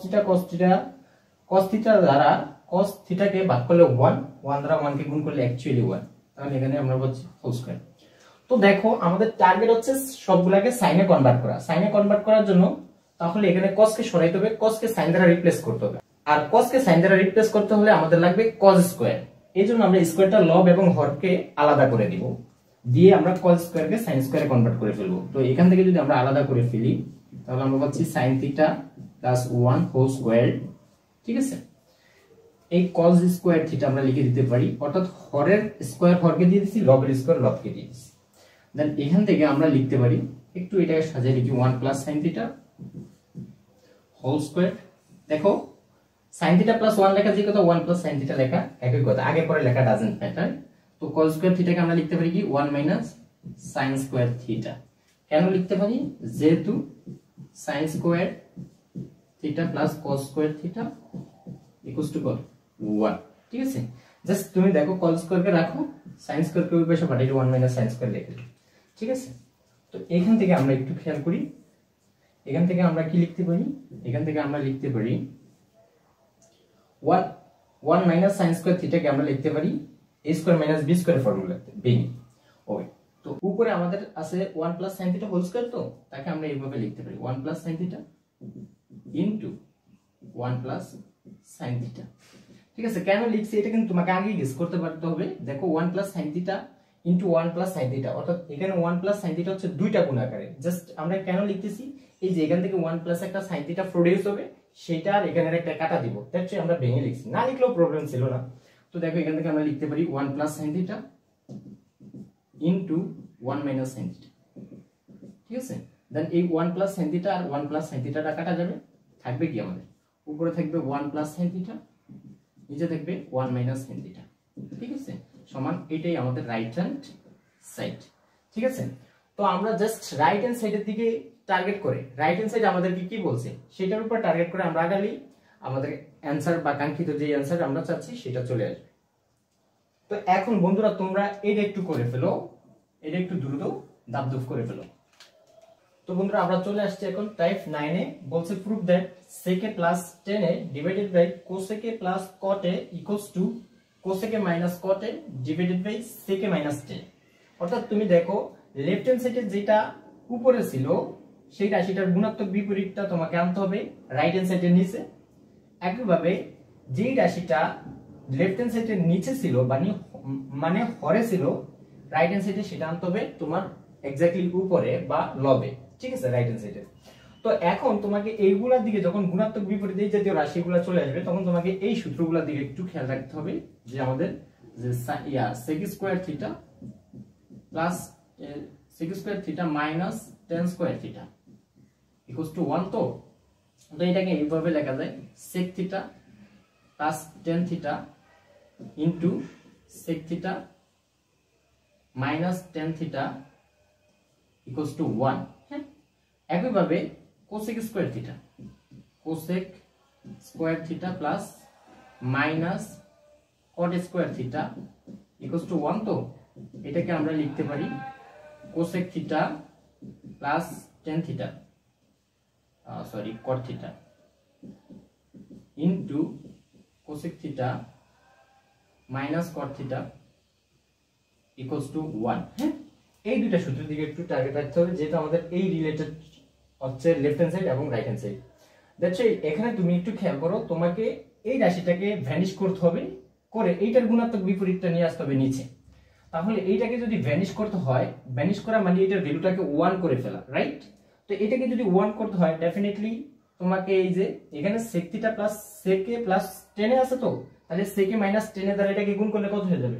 থিটা দ্বারা cos থিটাকে ভাগ করলে 1 দ্বারা 1 কে গুণ করলে অ্যাকচুয়ালি 1, তাহলে এখানে আমরা পাচ্ছি হোল স্কয়ার। তো দেখো আমাদের টার্গেট হচ্ছে সবগুলাকে সাইনে কনভার্ট করার জন্য, তাহলে এখানে cos কে সরাইতে হবে, cos কে sin দ্বারা রিপ্লেস করতে হবে, আর cos কে sin দ্বারা রিপ্লেস করতে হলে আমাদের লাগবে cos স্কয়ার। এইজন্য আমরা স্কয়ারটা লব এবং হরকে আলাদা করে দিব, দিয়ে আমরা cos স্কয়ারকে sin স্কয়ারে কনভার্ট করে ফেলবো। তো এখান থেকে যদি আমরা আলাদা করে ফেলি তাহলে আমরা পাচ্ছি sin theta plus 1 whole square, ঠিক আছে। এই cos স্কয়ার থিটা আমরা লিখে দিতে পারি, অর্থাৎ হরের স্কয়ার হরকে দিয়ে দিছি, লবের স্কয়ার লবকে দিয়ে দিছি। দেন এখান থেকে আমরা লিখতে পারি, একটু এটাকে সাজিয়ে লিখি 1 plus sin theta whole square. দেখো sin থিটা প্লাস 1 লেখা যে কথা, 1 প্লাস sin থিটা লেখা একই কথা, আগে পরে লেখা ডাজন্ট ম্যাটার। তো cos স্কয়ার থিটাকে আমরা লিখতে পারি কি 1 মাইনাস sin স্কয়ার থিটা। কেন লিখতে পারি, যেহেতু sin square theta plus cos square theta equals to 1, ঠিক আছে। জাস্ট তুমি দেখো cos স্কয়ারকে রাখো, sin স্কয়ারকে ওই পাশে পাঠিয়ে 1 মাইনাস sin স্কয়ার লিখে দিই, ঠিক আছে। তো এখান থেকে আমরা একটু খেয়াল করি, এখান থেকে আমরা কি লিখতে পারি, এখান থেকে আমরা লিখতে পারি 1 মাইনাস sin স্কয়ার থিটাকে আমরা লিখতে পারি a square minus b square ফর্মুলাতে বেনি। ওকে, তো উপরে আমাদের আছে 1 plus sine theta whole square, তো তাকে আমরা এইভাবে লিখতে পারি 1 plus sine theta into 1 plus sine theta. ঠিক আছে, কেন লিখছি এটা কিন্তু তোমাকে আগেই গেস করতে পারতে হবে। দেখো 1 plus sine theta into 1 plus sine theta, অর্থাৎ এখানে 1 প্লাস সাইন থিটা হচ্ছে দুইটা গুণ আকারে। জাস্ট আমরা কেন লিখতেছি, এই যে এখান থেকে 1 প্লাস একটা সাইন থিটা প্রোডিউস হবে, সেটা আর এখানের একটা কাটা দিব, দ্যাটস আমরা ভেঙে লিখছি, না লিখলেও প্রবলেম ছিল না। তো দেখো এখান থেকে আমরা লিখতে পারি 1 plus sine theta into 1 minus sine theta. ঠিক আছে, দেন এই 1 প্লাস সাইন থিটা আর 1 প্লাস সাইন থিটাটা কাটা যাবে, থাকবে কি আমাদের উপরে থাকবে 1 প্লাস সাইন থিটা, নিচে থাকবে 1 মাইনাস সাইন থিটা। ঠিক আছে, সমান এটাই আমাদের রাইট হ্যান্ড সাইড। ঠিক আছে, তো আমরা জাস্ট রাইট হ্যান্ড সাইডের দিকে টার্গেট করে, রাইট হ্যান্ড সাইড আমাদেরকে কি বলছে সেটার উপর টার্গেট করে আমরা আগালি আমাদের অ্যানসার বা কাঙ্ক্ষিত যে অ্যানসার আমরা চাচ্ছি সেটা চলে আসবে। তো এখন বন্ধুরা তোমরা এটা একটু করে ফেলো, এটা একটু দ্রুত দাবদুব করে ফেলো। তো বন্ধুরা আমরা চলে আসছি এখন টাইপ 9 এ, বলছে prove that sec a plus 10 a divided by cosec a plus cot a equals to cosec a minus cot a divided by sec a minus 10। অর্থাৎ তুমি দেখো লেফট হ্যান্ড সাইডে যেটা উপরে ছিল সেই রাশিটার গুণাত্মক বিপরীতটা তোমাকে আনতে হবে রাইট হ্যান্ড সাইডের নিচে। একইভাবে যেই রাশিটা লেফট হ্যান্ড সাইডের নিচে ছিল মানে হরে ছিল, রাইট হ্যান্ড সাইডে সেটা আনতে হবে তোমার এক্স্যাক্টলি উপরে বা লবে। ঠিক আছে, রাইট হ্যান্ড সাইডে। তো এখন তোমাকে এইগুলার দিকে যখন গুণাত্মক বিপরীত এই জাতীয় রাশিগুলো চলে আসবে, তখন তোমাকে এই সূত্রগুলোর দিকে একটু খেয়াল রাখতে হবে, যে আমাদের যে sec square theta plus sec square theta minus tan square theta equals to 1। তো এটাকে এইভাবে লেখা যায় sec theta plus tan theta into sec theta minus tan theta equals to 1। হ্যাঁ, একইভাবে cosec square theta plus minus cot square theta equals to 1। তো এটাকে আমরা লিখতে পারি cosec theta plus tan theta cot theta into cosec theta minus cot theta equals to 1। হ্যাঁ, এই দুইটা সূত্রের দিকে একটু টার্গেট রাখতে হবে, যেটা আমাদের এই রিলেটেড হচ্ছে লেফট হ্যান্ড সাইড এবং রাইট হ্যান্ড সাইড। দ্যাটস এখানে তুমি একটু খেয়াল করো, তোমাকে এই রাশিটাকে ভ্যানিশ করতে হবে, করে এইটার গুণাত্মক বিপরীতটা নিয়ে আসতে হবে নিচে। তাহলে এইটাকে যদি ভ্যানিশ করতে হয়, ভ্যানিশ করা মানে এটার ভ্যালুটাকে 1 করে ফেলা, রাইট? তো এটাকে যদি 1 করতে হয় ডেফিনেটলি তোমাকে এই যে এখানে sec theta plus sec a plus tan a আছে, তো তাহলে sec a minus tan a দ্বারা এটাকে গুণ করলে কত হয়ে যাবে?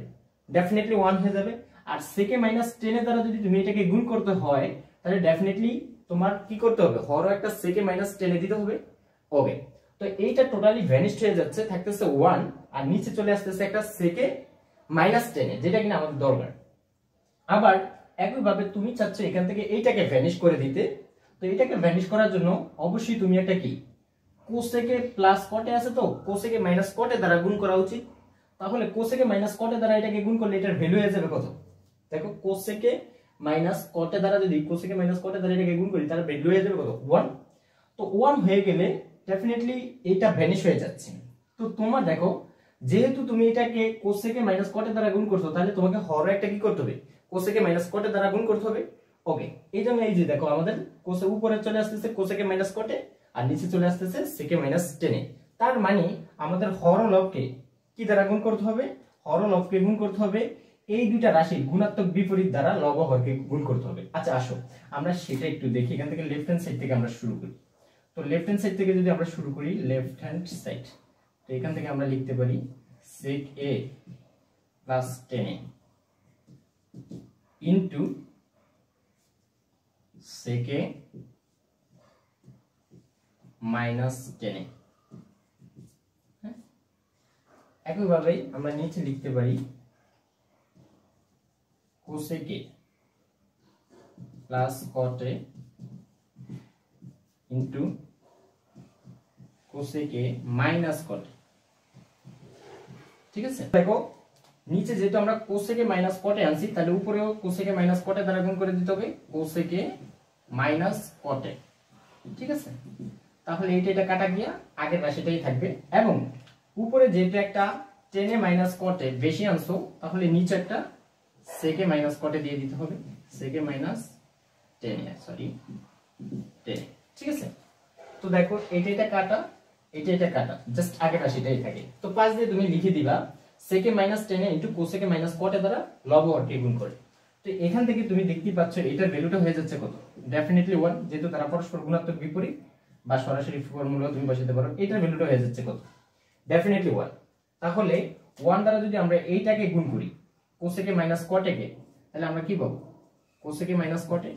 ডেফিনেটলি 1 হয়ে যাবে। আর sec a minus tan a দ্বারা যদি তুমি এটাকে গুণ করতে হয় তাহলে ডেফিনেটলি তোমার কি করতে হবে? হরও একটা sec a minus tan a দিতে হবে। ওকে, তো এইটা টোটালি ভ্যানিশড হয়ে যাচ্ছে, থাকতেছে 1 আর নিচে চলে আসতেছে একটা sec a মাইনাস 10 a, যেটা কিনা আমাদের দরকার। আবার একইভাবে তুমি চাচ্ছ এখান থেকে এইটাকে ভ্যানিশ করে দিতে, তো এটাকে ভ্যানিশ করার জন্য অবশ্যই তুমি একটা কি cosec a plus cot a আছে, তো cosec a minus cot a দ্বারা গুণ করা উচিত। তাহলে cosec a minus cot a দ্বারা এটাকে গুণ করলে এটার ভ্যালু হয়ে যাবে কত? দেখো cosec a minus cot a দ্বারা যদি cosec a minus cot a দ্বারা এটাকে গুণ করি তাহলে ভ্যালু হয়ে যাবে কত? 1। তো 1 হয়ে গেলে ডেফিনেটলি এটা ভ্যানিশ হয়ে যাচ্ছে। তো তোমার দেখো যেহেতু তুমি এটাকে cosec a minus cot a দ্বারা গুণ করছো, তাহলে তোমাকে হর একটা কি করতে হবে? cosec a minus cot a দ্বারা গুণ করতে হবে। ওকে, এই জন্য এই যে দেখো আমাদের cosec উপরে চলে আসতেছে cosec a minus cot a আর নিচে চলে আসতেছে sec a minus tan a। তার মানে আমাদের হর ও লবকে কি দ্বারা গুণ করতে হবে? হর ও লবকে গুণ করতে হবে এই দুইটা রাশির গুণাত্মক বিপরীত দ্বারা লব ও হরকে গুণ করতে হবে। আচ্ছা আসো আমরা সেটা একটু দেখি, এখান থেকে লেফট হ্যান্ড সাইড থেকে আমরা শুরু করি। তো লেফট হ্যান্ড সাইড থেকে যদি আমরা শুরু করি, লেফট হ্যান্ড সাইড, তো এখান থেকে আমরা লিখতে পারি sec a plus tan a into sec a minus tan a। একইভাবে আমরা নিচে লিখতে পারি cosec a plus cot a into cosec a minus cot a। ঠিক আছে, দেখো নিচে যেহেতু আমরা cosec a minus cot a আনছি, তাহলে উপরেও cosec a minus cot a দ্বারা গুণ করে দিতে হবে cosec a minus cot a। ঠিক আছে, তাহলে এটা কাটা গিয়া আগের রাশিটাই থাকবে, এবং উপরে যেহেতু একটা tan a minus cot a বেশি আনছো, তাহলে নিচে একটা সেকে মাইনাস কটে দিয়ে দিতে হবে, সেকে মাইনাস 10 সরি 10, ঠিক আছে। তো দেখো এটা কাটা, এটা কাটা, জাস্ট আগের রাশিটাই থাকে। তো 5 দিয়ে তুমি লিখে দিবা সেকে মাইনাস 10 ইনটু কোসেকে মাইনাস কটে দ্বারা লব হরকে গুণ করে। তো এখান থেকে তুমি দেখতেই পাচ্ছ এটার ভ্যালুটা হয়ে যাচ্ছে কত, ডেফিনেটলি 1, যেহেতু তারা পরস্পর গুণাত্মক বিপরীত, বা সরাসরি ফর্মুলা তুমি বসাতে পারো। এটার ভ্যালুটা হয়ে যাচ্ছে কত, ডেফিনেটলি 1। তাহলে 1 দ্বারা যদি আমরা এইটাকে গুণ করি কোসেকে মাইনাস কটেকে, তাহলে আমরা কি পাবো, কোসেকে মাইনাস কটে,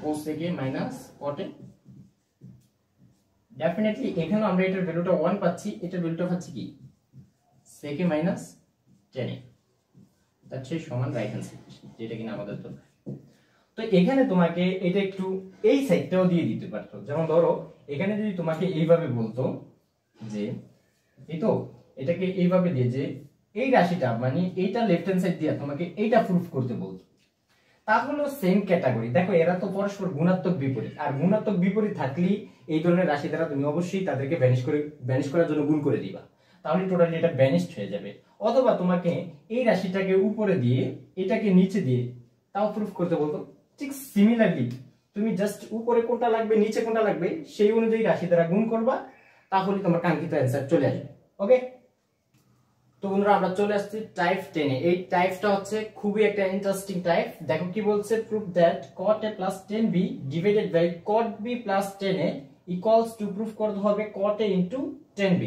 কোসেকে মাইনাস কটে। ডেফিনেটলি এখানে আমরা এটার ভ্যালুটা 1 পাচ্ছি, এটার ভ্যালুটা পাচ্ছি কি সেকে মাইনাস 10, তার চেয়ে সমান রাইট হ্যান্ড সাইড, যেটা কিনা আমাদের দরকার। তো এখানে তোমাকে এটা একটু এই সাইডটাও দিয়ে দিতে পারতো, যেমন ধরো এখানে যদি তোমাকে এইভাবে বলতো যে এই তো এটাকে এইভাবে দিয়ে যে এই রাশিটা মানে এইটা লেফট হ্যান্ড সাইড দিয়ে তোমাকে এইটা প্রুফ করতে বলতো, তাহলে সেম ক্যাটাগরি। দেখো এরা তো পরস্পর গুণাত্মক বিপরীত, আর গুণাত্মক বিপরীত থাকলেই এই ধরনের রাশি দ্বারা তুমি অবশ্যই তাদেরকে ভ্যানিশ করার জন্য গুণ করে দিবা, তাহলে টোটালি এটা ভ্যানিশড হয়ে যাবে। অথবা তোমাকে এই রাশিটাকে উপরে দিয়ে এটাকে নিচে দিয়ে তাও প্রুফ করতে বলতো, ঠিক সিমিলারলি তুমি জাস্ট উপরে কোনটা লাগবে নিচে কোনটা লাগবে সেই অনুযায়ী রাশি দ্বারা গুণ করবা, তাহলে তোমার কাঙ্ক্ষিত অ্যান্সার চলে আসবে। ওকে, তো বন্ধুরা আমরা চলে আসছি টাইপ 10 এ। এই টাইপটা হচ্ছে খুবই একটা ইন্টারেস্টিং টাইপ। দেখো কি বলছে, proof that cot a plus 10b divided by cot b plus 10a equals to, proof করতে হবে cot a ইনটু 10b।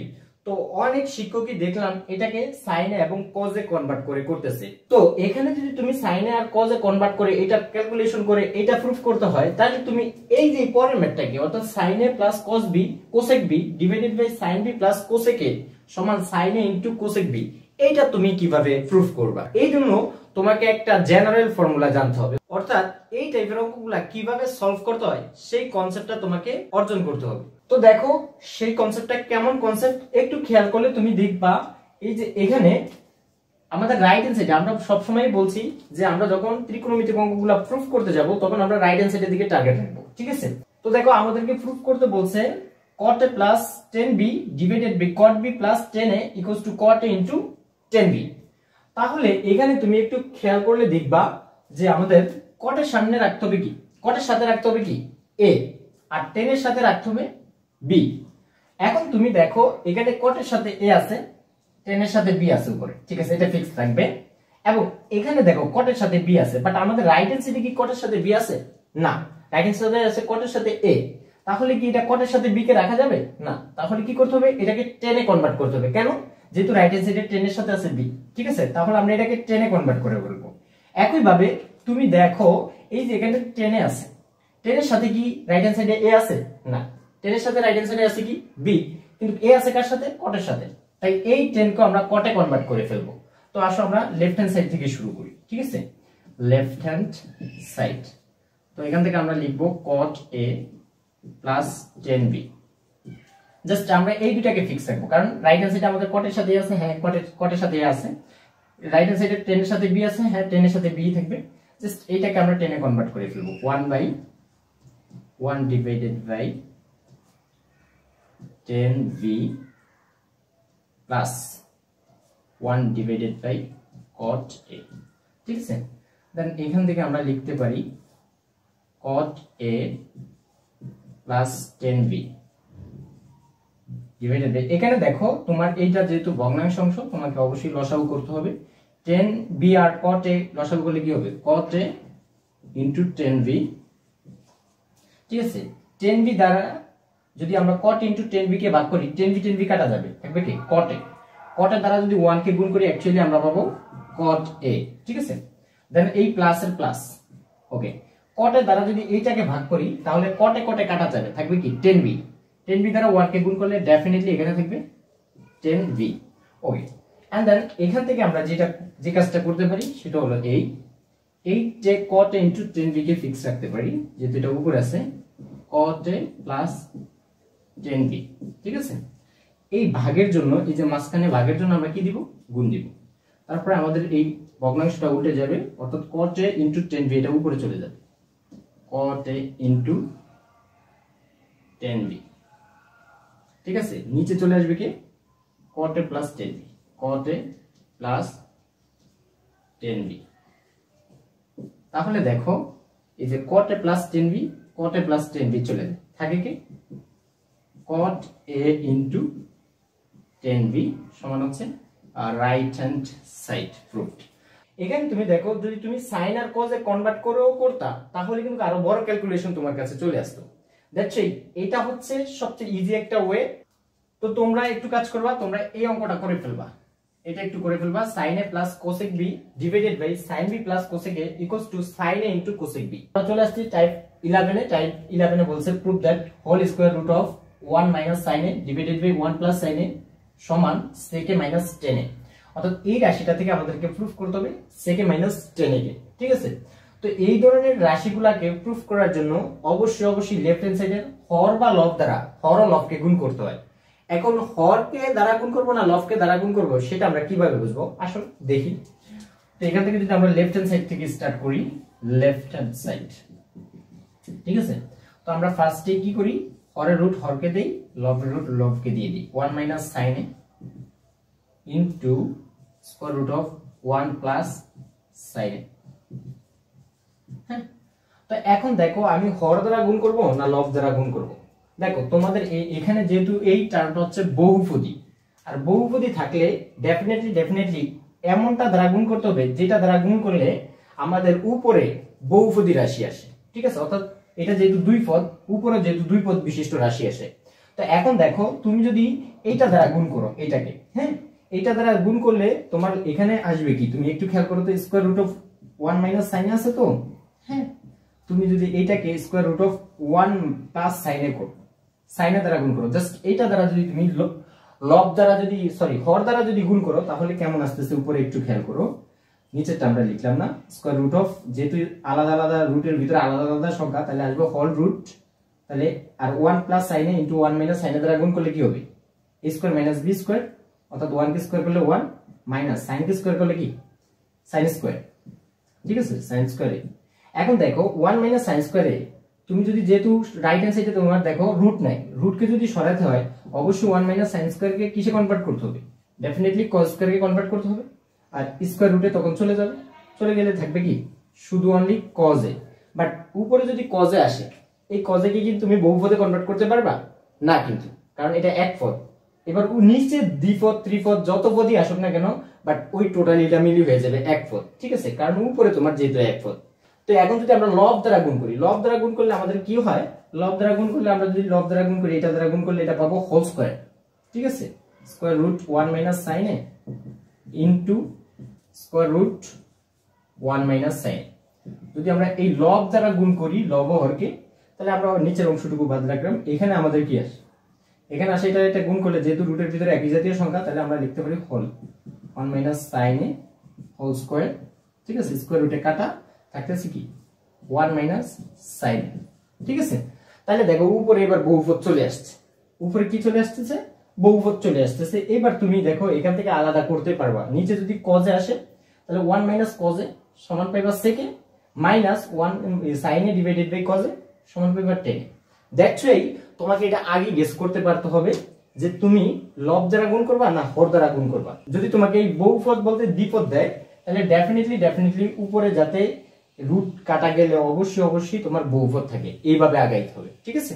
তো অনেক শিক্ষকই দেখলাম এটাকে সাইনে এবং কজে কনভার্ট করে করতেছে। তো এখানে যদি তুমি সাইনে আর কজে কনভার্ট করে এটা ক্যালকুলেশন করে এটা প্রুফ করতে হয়, তাহলে তুমি এই যে পরের ম্যাথটাকে অর্থাৎ সাইনে plus cos b cosec b divided by sin b plus cosec a সমান সাইনে ইনটু কোসেক b, এইটা তুমি কিভাবে প্রুফ করবা। এই জন্য তোমাকে একটা জেনারেল ফর্মুলা জানতে হবে, অর্থাৎ এই টাইপের অঙ্কগুলা কিভাবে সলভ করতে হয় সেই কনসেপ্টটা তোমাকে অর্জন করতে হবে। তো দেখো সেই কনসেপ্টটা কেমন কনসেপ্ট একটু খেয়াল করলে তুমি দেখবা, এই যে এখানে আমাদের রাইট হ্যান্ড সাইডে আমরা সবসময় বলছি যে আমরা যখন ত্রিকোণমিতিক অঙ্কগুলা প্রুফ করতে যাব তখন আমরা রাইট হ্যান্ড সাইডের দিকে টার্গেট রাখবো, ঠিক আছে। তো দেখো আমাদেরকে প্রুফ করতে বলছে cot a plus 10b divided by cot b plus 10a equals to cot a into 10b। তাহলে এখানে তুমি একটু খেয়াল করলে দেখবা যে আমাদের cot এর সামনে রাখতে হবে কি, cot এর সাথে রাখতে হবে কি a, আর 10 এর সাথে রাখতে হবে b। এখন তুমি দেখো এখানে cot এর সাথে a আছে, 10 এর সাথে b আছে উপরে, ঠিক আছে, এটা ফিক্স থাকবে। এবং এখানে দেখো cot এর সাথে b আছে, বাট আমাদের রাইট হ্যান্ড সাইডে কি cot এর সাথে b আছে? না, রাইট হ্যান্ড সাইডে আছে cot এর সাথে a। তাহলে কি এটা cot এর সাথে b কে রাখা যাবে না? তাহলে কি করতে হবে, এটাকে 10 এ কনভার্ট করতে হবে। কেন? যেহেতু রাইট হ্যান্ড সাইডে 10 এর সাথে আছে b, ঠিক আছে, তাহলে আমরা এটাকে 10 এ কনভার্ট করে বলবো। একই ভাবে তুমি দেখো এই যে এখানে 10 এ আছে, 10 এর সাথে কি রাইট হ্যান্ড সাইডে a আছে? না, 10 এর সাথে রাইট হ্যান্ড সাইডে আছে কি b, কিন্তু a আছে কার সাথে? cot এর সাথে। তাই এই 10 কে আমরা cot এ কনভার্ট করে ফেলবো। তো আসো আমরা লেফট হ্যান্ড সাইড থেকে শুরু করি, ঠিক আছে, লেফট হ্যান্ড সাইড। তো এখান থেকে আমরা লিখবো cot a plus 10b। Just আমরা এই দুটাকে ফিক্স রাখবো, কারণ রাইট হ্যান্ড সাইডে আমাদের cot এর সাথে আছে, হ্যাঁ cot এর সাথে আছে, রাইট হ্যান্ড সাইডে 10 এর সাথে b আছে, হ্যাঁ 10 এর সাথে b থাকবে। জাস্ট এইটাকে আমরা 10 এ কনভার্ট করে ফেলবো, 1/1 divided by 10b plus 1 divided by cot a, ঠিক আছে। দেন এখান থেকে আমরা লিখতে পারি cot a plus 10b divided by, এখানে দেখো তোমার এইটা যেহেতু ভগ্নাংশ অংশ তোমাকে অবশ্যই লসাগু করতে হবে। 10b আর cot a লসাগু করলে কি হবে, cot a ইনটু 10b, ঠিক আছে। 10b দ্বারা যদি আমরা cot ইনটু 10b কে ভাগ করি, 10b কাটা যাবে, থাকবে কি cot a। cot এর দ্বারা যদি 1 কে গুণ করি অ্যাকচুয়ালি আমরা পাবো cot a, ঠিক আছে। দেন এই প্লাস এর প্লাস, ওকে। cot এর দ্বারা যদি এইটাকে ভাগ করি তাহলে cot এ কাটা যাবে, থাকবে কি 10b। 10b দ্বারা 1 কে গুণ করলে ডেফিনেটলি এখানে থাকবে 10b, ওকে। এন্ড দেন এখান থেকে আমরা যে কাজটা করতে পারি সেটা হলো এই যে cot a into 10b K fix রাখতে পারি, যেহেতু এটা উপরে আছে cot a প্লাস 10b, ঠিক আছে। এই ভাগের জন্য, এই যে মাঝখানে ভাগের জন্য আমরা কি দিব, গুণ দিব। তারপরে আমাদের এই ভগ্নাংশটা উল্টে যাবে, অর্থাৎ cot a ইনটু 10b এটা উপরে চলে যাবে, cot a ইনটু 10b, ঠিক আছে। নিচে চলে আসবে কি cot a plus 10b, cot a plus 10b, তাহলে দেখো এই যে cot a plus 10b cot a plus 10b চলে যায়, থাকে কি cot a ইনটু 10b সমান হচ্ছে রাইট হ্যান্ড সাইড প্রুফড। এখানে তুমি দেখো যদি তুমি সাইন আর কজ এ কনভার্ট করেও করতা তাহলে কিন্তু আরো বড় ক্যালকুলেশন তোমার কাছে চলে আসতো। দ্যাটস ইট, এটা হচ্ছে সবচেয়ে ইজি একটা ওয়ে। তো তোমরা একটু কাজ করবা, তোমরা এই অঙ্কটা করে ফেলবা, এটা একটু করে ফেলবা। sin a plus cosec b divided by sin b plus cosec a equals to sin a into cosec b। আমরা চলে আসছি টাইপ 11 এ। টাইপ 11 এ বলছে prove that whole square root of 1 minus sin a divided by 1 plus sin a সমান sec a minus 10 a। অর্থাৎ এই রাশিটা থেকে আমাদেরকে প্রুফ করতে হবে sec a মাইনাস 10 a কে, ঠিক আছে? তো এই ধরনের রাশিগুলোকে প্রুফ করার জন্য অবশ্যই লেফট হ্যান্ড সাইডের হর বা লব দ্বারা, হর ও লবকে গুণ করতে হয়। এখন হরকে দ্বারা গুণ করব না লবকে দ্বারা গুণ করব সেটা আমরা কিভাবে বুঝবো আসলে দেখি। তো এখান থেকে যদি আমরা লেফট হ্যান্ড সাইড থেকে স্টার্ট করি, লেফট হ্যান্ড সাইড, ঠিক আছে? তো আমরা ফার্স্টে কি করি, হরের রুট হরকে দেই, লবের রুট লবকে দিয়ে দিই। 1 minus sin a into square root of 1 plus sin a। হ্যাঁ, তো এখন দেখো আমি হর দ্বারা গুণ করব না লব দ্বারা গুণ করব। দেখো তোমাদের এখানে যেহেতু এই টার্মটা হচ্ছে বহুপদী, আর বহুপদী থাকলে ডেফিনেটলি এমনটা দ্বারা গুণ করতে হবে যেটা দ্বারা গুণ করলে আমাদের উপরে বহুপদী রাশি আসে, ঠিক আছে? অর্থাৎ এটা যেহেতু দুই পদ, উপরে যেহেতু দুই পদ বিশিষ্ট রাশি আসে। তো এখন দেখো তুমি যদি এইটা দ্বারা গুণ করো এটাকে, হ্যাঁ, এইটা দ্বারা গুণ করলে তোমার এখানে আসবে কি, তুমি একটু খেয়াল করো তো, square root of 1 minus sin আছে তো, হ্যাঁ, তুমি যদি এইটাকে square root of 1 plus sin a করো, sin a দ্বারা গুণ করো, জাস্ট এইটা দ্বারা যদি তুমি লব দ্বারা যদি হর দ্বারা যদি গুণ করো তাহলে কেমন আসতেছে উপরে একটু খেয়াল করো। নিচেরটা আমরা লিখলাম না, স্কয়ার রুট অফ, যেহেতু আলাদা রুটের ভিতরে আলাদা সংখ্যা তাহলে আসবে হোল রুট, তাহলে আর 1 plus sin a into 1 minus sin a দ্বারা গুণ করলে কি হবে, a square minus b square, অর্থাৎ 1 কে স্কয়ার করলে 1 মাইনাস sin কে স্কয়ার করলে কি sin স্কয়ার, ঠিক আছে? sin square. এখন দেখো 1 মাইনাস sin স্কয়ার এ তুমি যদি, যেহেতু রাইট হ্যান্ড সাইডে তোমার দেখো রুট নাই, রুটকে যদি সরাতে হয় অবশ্যই 1 মাইনাস sin স্কয়ার কে কিসে কনভার্ট করতে হবে, ডেফিনেটলি cos স্কয়ার কে কনভার্ট করতে হবে। আর স্কয়ার রুটে তখন চলে যাবে, চলে গেলে থাকবে কি শুধু অনলি cos a। বাট উপরে যদি cos a আসে, এই cos a কে কি তুমি বহুপদে কনভার্ট করতে পারবা না, কিন্তু কারণ এটা এক পদ। এবার নিচে দ্বিপদ ত্রিপদ যত পদই আসুক না কেন, বাট ওই টোটালিটা মিলি হয়ে যাবে এক পদ, ঠিক আছে? কারণ উপরে তোমার যেহেতু এক পদ। তো এখন যদি আমরা লব দ্বারা গুণ করি, লব দ্বারা গুণ করলে আমাদের কি হয়, লব দ্বারা গুণ করলে আমরা যদি লব দ্বারা গুণ করি, এটা দ্বারা গুণ করলে এটা পাবো হোল স্কয়ার, ঠিক আছে? Square root 1 minus sin a into square root 1 minus sin a। যদি আমরা এই লব দ্বারা গুণ করি লব হরকে, তাহলে আমরা নিচের অংশটুকু বাদ রাখলাম, এখানে আমাদের কি আসে, এখানে আসে এটা গুণ করলে যেহেতু রুটের ভিতরে একই জাতীয় সংখ্যা তাহলে আমরা লিখতে পারি whole 1 minus sin a whole square, ঠিক আছে? স্কয়ার রুটে কাটা থাকতেছে কি 1 মাইনাস sin a, ঠিক আছে? তাহলে দেখো উপরে এবার বহুপদ চলে আসছে, উপরে কি চলে আসতেছে, বহুপদ চলে আসতেছে। এবার তুমি দেখো এখান থেকে আলাদা করতে পারবা, নিচে যদি cos a আসে তাহলে 1 মাইনাস cos a সমান পাইবা sec a minus 1 sin a divided by cos a সমান পাইবা tan a। দ্যাটস ওয়াই তোমাকে এটা আগে গেস করতে পারতে হবে যে তুমি লব দ্বারা গুণ করবা না হর দ্বারা গুণ করবা। যদি তোমাকে এই বহুপদ বলতে দ্বিপদ দেয় তাহলে ডেফিনেটলি উপরে যাতে রুট কাটা গেলে অবশ্যই তোমার বহুপদ থাকে, এইভাবে আগাইতে হবে, ঠিক আছে?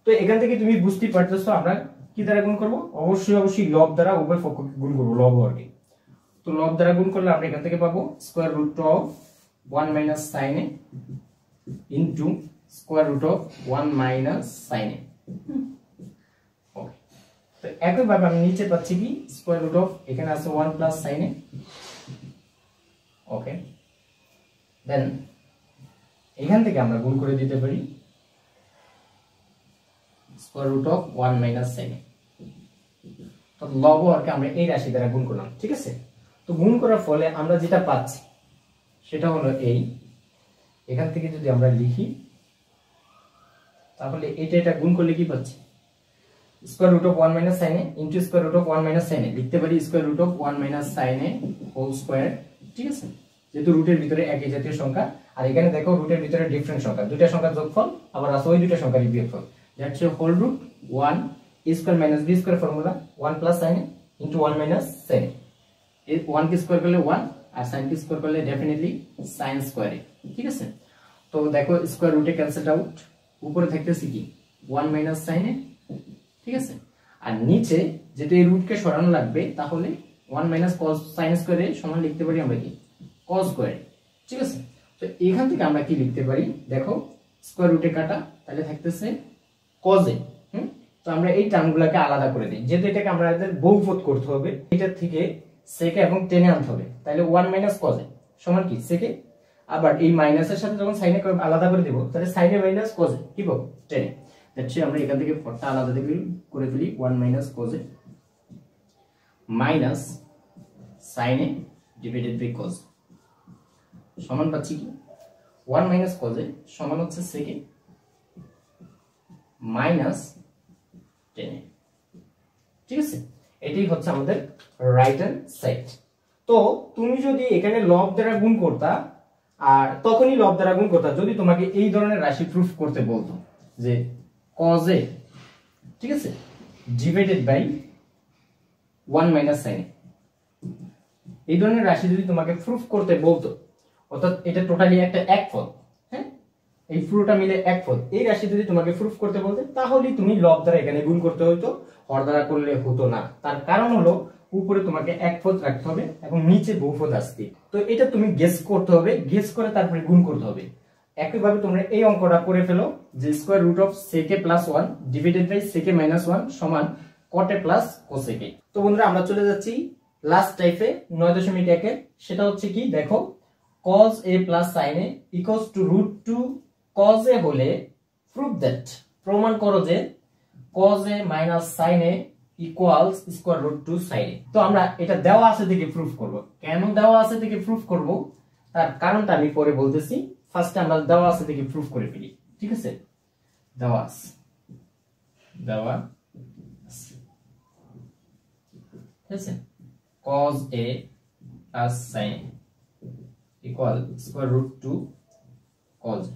তো এখান থেকে তুমি বুঝতে পারতেছো আমরা কি দ্বারা গুণ করব, অবশ্যই লব দ্বারা উভয় পক্ষকে গুণ করব, লব হরকে। তো লব দ্বারা গুণ করলে আমরা এখান থেকে পাবো square root of 1 minus sin a into square root of 1 minus sin a। Okay, তো একইভাবে আমি নিচে পাচ্ছি কি স্কয়ার রুট অফ, এখানে আছে 1 plus sin a। Okay, then এখান থেকে আমরা গুণ করে দিতে পারি square root of 1 minus sin a। তো লব হরকে আমরা এই রাশি দ্বারা গুণ করলাম, ঠিক আছে? তো গুণ করার ফলে আমরা যেটা পাচ্ছি সেটা হলো এই, এখান থেকে যদি আমরা লিখি তাহলে এটা গুণ করলে কি পাচ্ছি, square root of 1 minus sin a into square root of 1 minus sin a, লিখতে পারি square root of 1 minus sin a whole square, ঠিক আছে? যেহেতু রুটের ভিতরে একই জাতীয় সংখ্যা, আর এখানে দেখো রুটের ভিতরে ডিফারেন্ট সংখ্যা, দুইটা সংখ্যার যোগফল আবার আছে ওই দুইটা সংখ্যার বিয়োগফল, that's whole root 1 a square minus b square formula 1 plus sin a into 1 minus sin a। এই 1 কে স্কয়ার করলে 1 আর sin কে স্কয়ার করলে ডেফিনেটলি sin স্কয়ার a, ঠিক আছে। তো দেখো স্কয়ার রুটে ক্যান্সেল আউট, উপরে থাকতেছে কি 1 মাইনাস sin a, ঠিক আছে। আর নিচে যেহেতু এই রুটকে সরানো লাগবে তাহলে 1 minus cos sin square a সমান লিখতে পারি আমরা কি cos স্কয়ার a, ঠিক আছে। তো এখান থেকে আমরা কি লিখতে পারি দেখো স্কয়ার রুটে কাটা, তাহলে থাকতেছে cos a। তো আমরা এই টার্মগুলোকে আলাদা করে দিই, যেহেতু এটাকে আমাদের বহুপদ করতে হবে, এটা থেকে sec এবং টেনে আনতে হবে, তাহলে 1 মাইনাস cos a সমান কি sec a। আবার এই মাইনাসের সাথে যখন sin a আলাদা করে দেব তাহলে sin a minus cos a কি পাবো টেনে। দ্যাটস আমরা এখান থেকে পদটা আলাদা করে ফেলি 1 minus cos a minus sin a divided by cos সমান পাচ্ছি কি 1 মাইনাস cos a সমান হচ্ছে sec a মাইনাস 10, ঠিক আছে। এটাই হচ্ছে আমাদের রাইট হ্যান্ড সাইড। তো তুমি যদি এখানে লব দ্বারা গুণ করতা, আর তখনই লব দ্বারা গুণ করতা যদি তোমাকে এই ধরনের রাশি প্রুফ করতে বলতো যে cos a, ঠিক আছে, divided by 1 minus sin a, এই ধরনের রাশি যদি তোমাকে প্রুফ করতে বলতো, অর্থাৎ এটা টোটালি একটা একফল, হ্যাঁ, এই পুরোটা মিলে একফল, এই রাশি যদি তোমাকে প্রুফ করতে বলতে তাহলে তুমি লব দ্বারা এখানে গুণ করতে হতো, হর দ্বারা করলে হতো না। তার কারণ হলো উপরে তোমাকে একপদ রাখতে হবে এবং নিচে বহুপদ আসবে। তো এটা তুমি গেস করতে হবে, গেস করে তারপরে গুণ করতে হবে। একইভাবে তোমরা এই অঙ্কটা করে ফেলো যে square root of sec a plus 1 divided by sec a minus 1 সমান cot a plus cosec a। তো বন্ধুরা আমরা চলে যাচ্ছি লাস্ট টাইপে 9.1 এর, সেটা হচ্ছে কি দেখো cos a plus sin a equals to root 2 cos a হলে প্রুভ দ্যাট, প্রমাণ করো যে cos a minus sin a equals square root 2 sin a। তো আমরা এটা দেওয়া আছে থেকে প্রুফ করব। কেন দেওয়া আছে থেকে প্রুফ করব তার কারণটা আমি পরে বলতেছি, ফার্স্টে আমরা দেওয়া আছে থেকে প্রুফ করে ফেলি, ঠিক আছে। দেওয়া আছে ঠিক আছে, cos a plus sin a equal square root 2 cos a।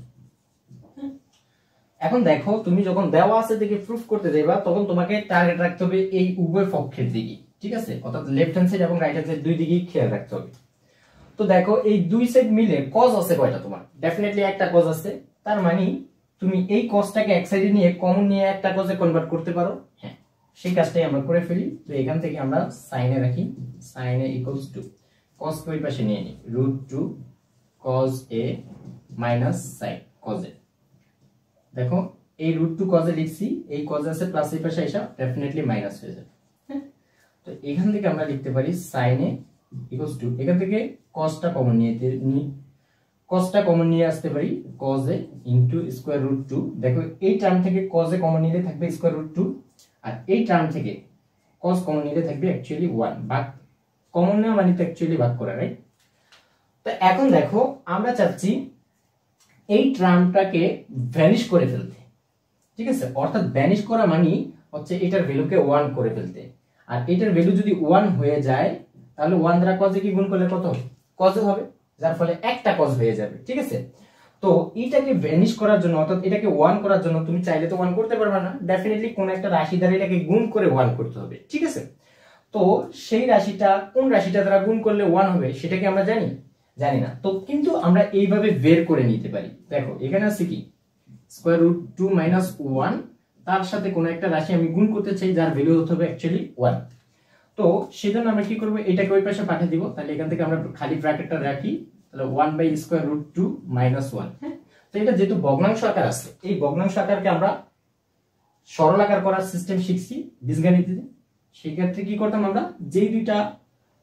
এখন দেখো তুমি যখন দেওয়া আছে দিকে প্রুফ করতে যাবা তখন তোমাকে টার্গেট রাখতে হবে এই উভয় পক্ষের দিকে, ঠিক আছে, অর্থাৎ লেফট হ্যান্ড সাইড এবং রাইট হ্যান্ড সাইড দুই দিকেই খেয়াল রাখতে হবে। তো দেখো এই দুই সাইড মিলে cos আছে কয়টা, তোমার ডেফিনেটলি একটা cos আছে, তার মানে তুমি এই cosটাকে এক সাইডে নিয়ে কমন নিয়ে একটা cos এ কনভার্ট করতে পারো, হ্যাঁ সেই কাজটাই আমরা করে ফেলি। তো এখান থেকে আমরা sin এ রাখি, sin a equals to cos কে ওই পাশে নিয়ে নিই root 2 cos a minus sin cos a। দেখো এই রুট 2 cos a লিখছি, এই cos আছে প্লাস এই পাশে এসে ডেফিনেটলি মাইনাস হয়ে যাবে, হ্যাঁ। তো এখান থেকে আমরা লিখতে পারি sin a ইকুয়ালস টু, এখান থেকে cosটা কমন নিয়ে আসতে পারি cos a into square root 2। দেখো এই টার্ম থেকে cos a কমন নিলে থাকবে স্কয়ার রুট 2, আর এই টার্ম থেকে cos কমন নিলে থাকবে অ্যাকচুয়ালি 1, ভাগ কমন নেওয়া মানে তো অ্যাকচুয়ালি ভাগ করা, রাইট। তো এখন দেখো আমরা চাচ্ছি এই টার্মটাকে ভ্যানিশ করে ফেলতে, ঠিক আছে, অর্থাৎ ভ্যানিশ করা মানে হচ্ছে এটার ভ্যালুকে 1 করে ফেলতে। আর এটার ভ্যালু যদি 1 হয়ে যায় তাহলে 1 দ্বারা cos কি গুণ করলে কত cos হবে, যার ফলে একটা cos হয়ে যাবে, ঠিক আছে। তো এটাকে ভ্যানিশ করার জন্য অর্থাৎ এটাকে 1 করার জন্য তুমি চাইলে তো 1 করতে পারবে না, ডেফিনেটলি কোন একটা রাশি দ্বারা এটাকে গুণ করে 1 করতে হবে, ঠিক আছে। তো সেই রাশিটা কোন রাশিটা দ্বারা গুণ করলে 1 হবে সেটা কি আমরা জানি না। তো কিন্তু আমরা এইভাবে বের করে নিতে পারি। দেখো এখানে আছে কি স্কয়ার রুট 2 মাইনাস 1, তার সাথে কোন একটা রাশি আমি গুণ করতে চাই যার ভ্যালু হতে হবে অ্যাকচুয়ালি 1। তো সেজন্য আমরা কি করব, এটাকে ওই পাশে পাঠিয়ে দিব, তাহলে এখান থেকে আমরা খালি ব্র্যাকেটটা রাখি, তাহলে 1 বাই স্কয়ার রুট 2 মাইনাস 1, হ্যাঁ। তো এটা যেহেতু ভগ্নাংশ আকার আছে, এই ভগ্নাংশ আকারকে আমরা সরল আকার করার সিস্টেম শিখছি বীজগণিতে। সেই ক্ষেত্রে কি করতাম আমরা, যেই দুইটা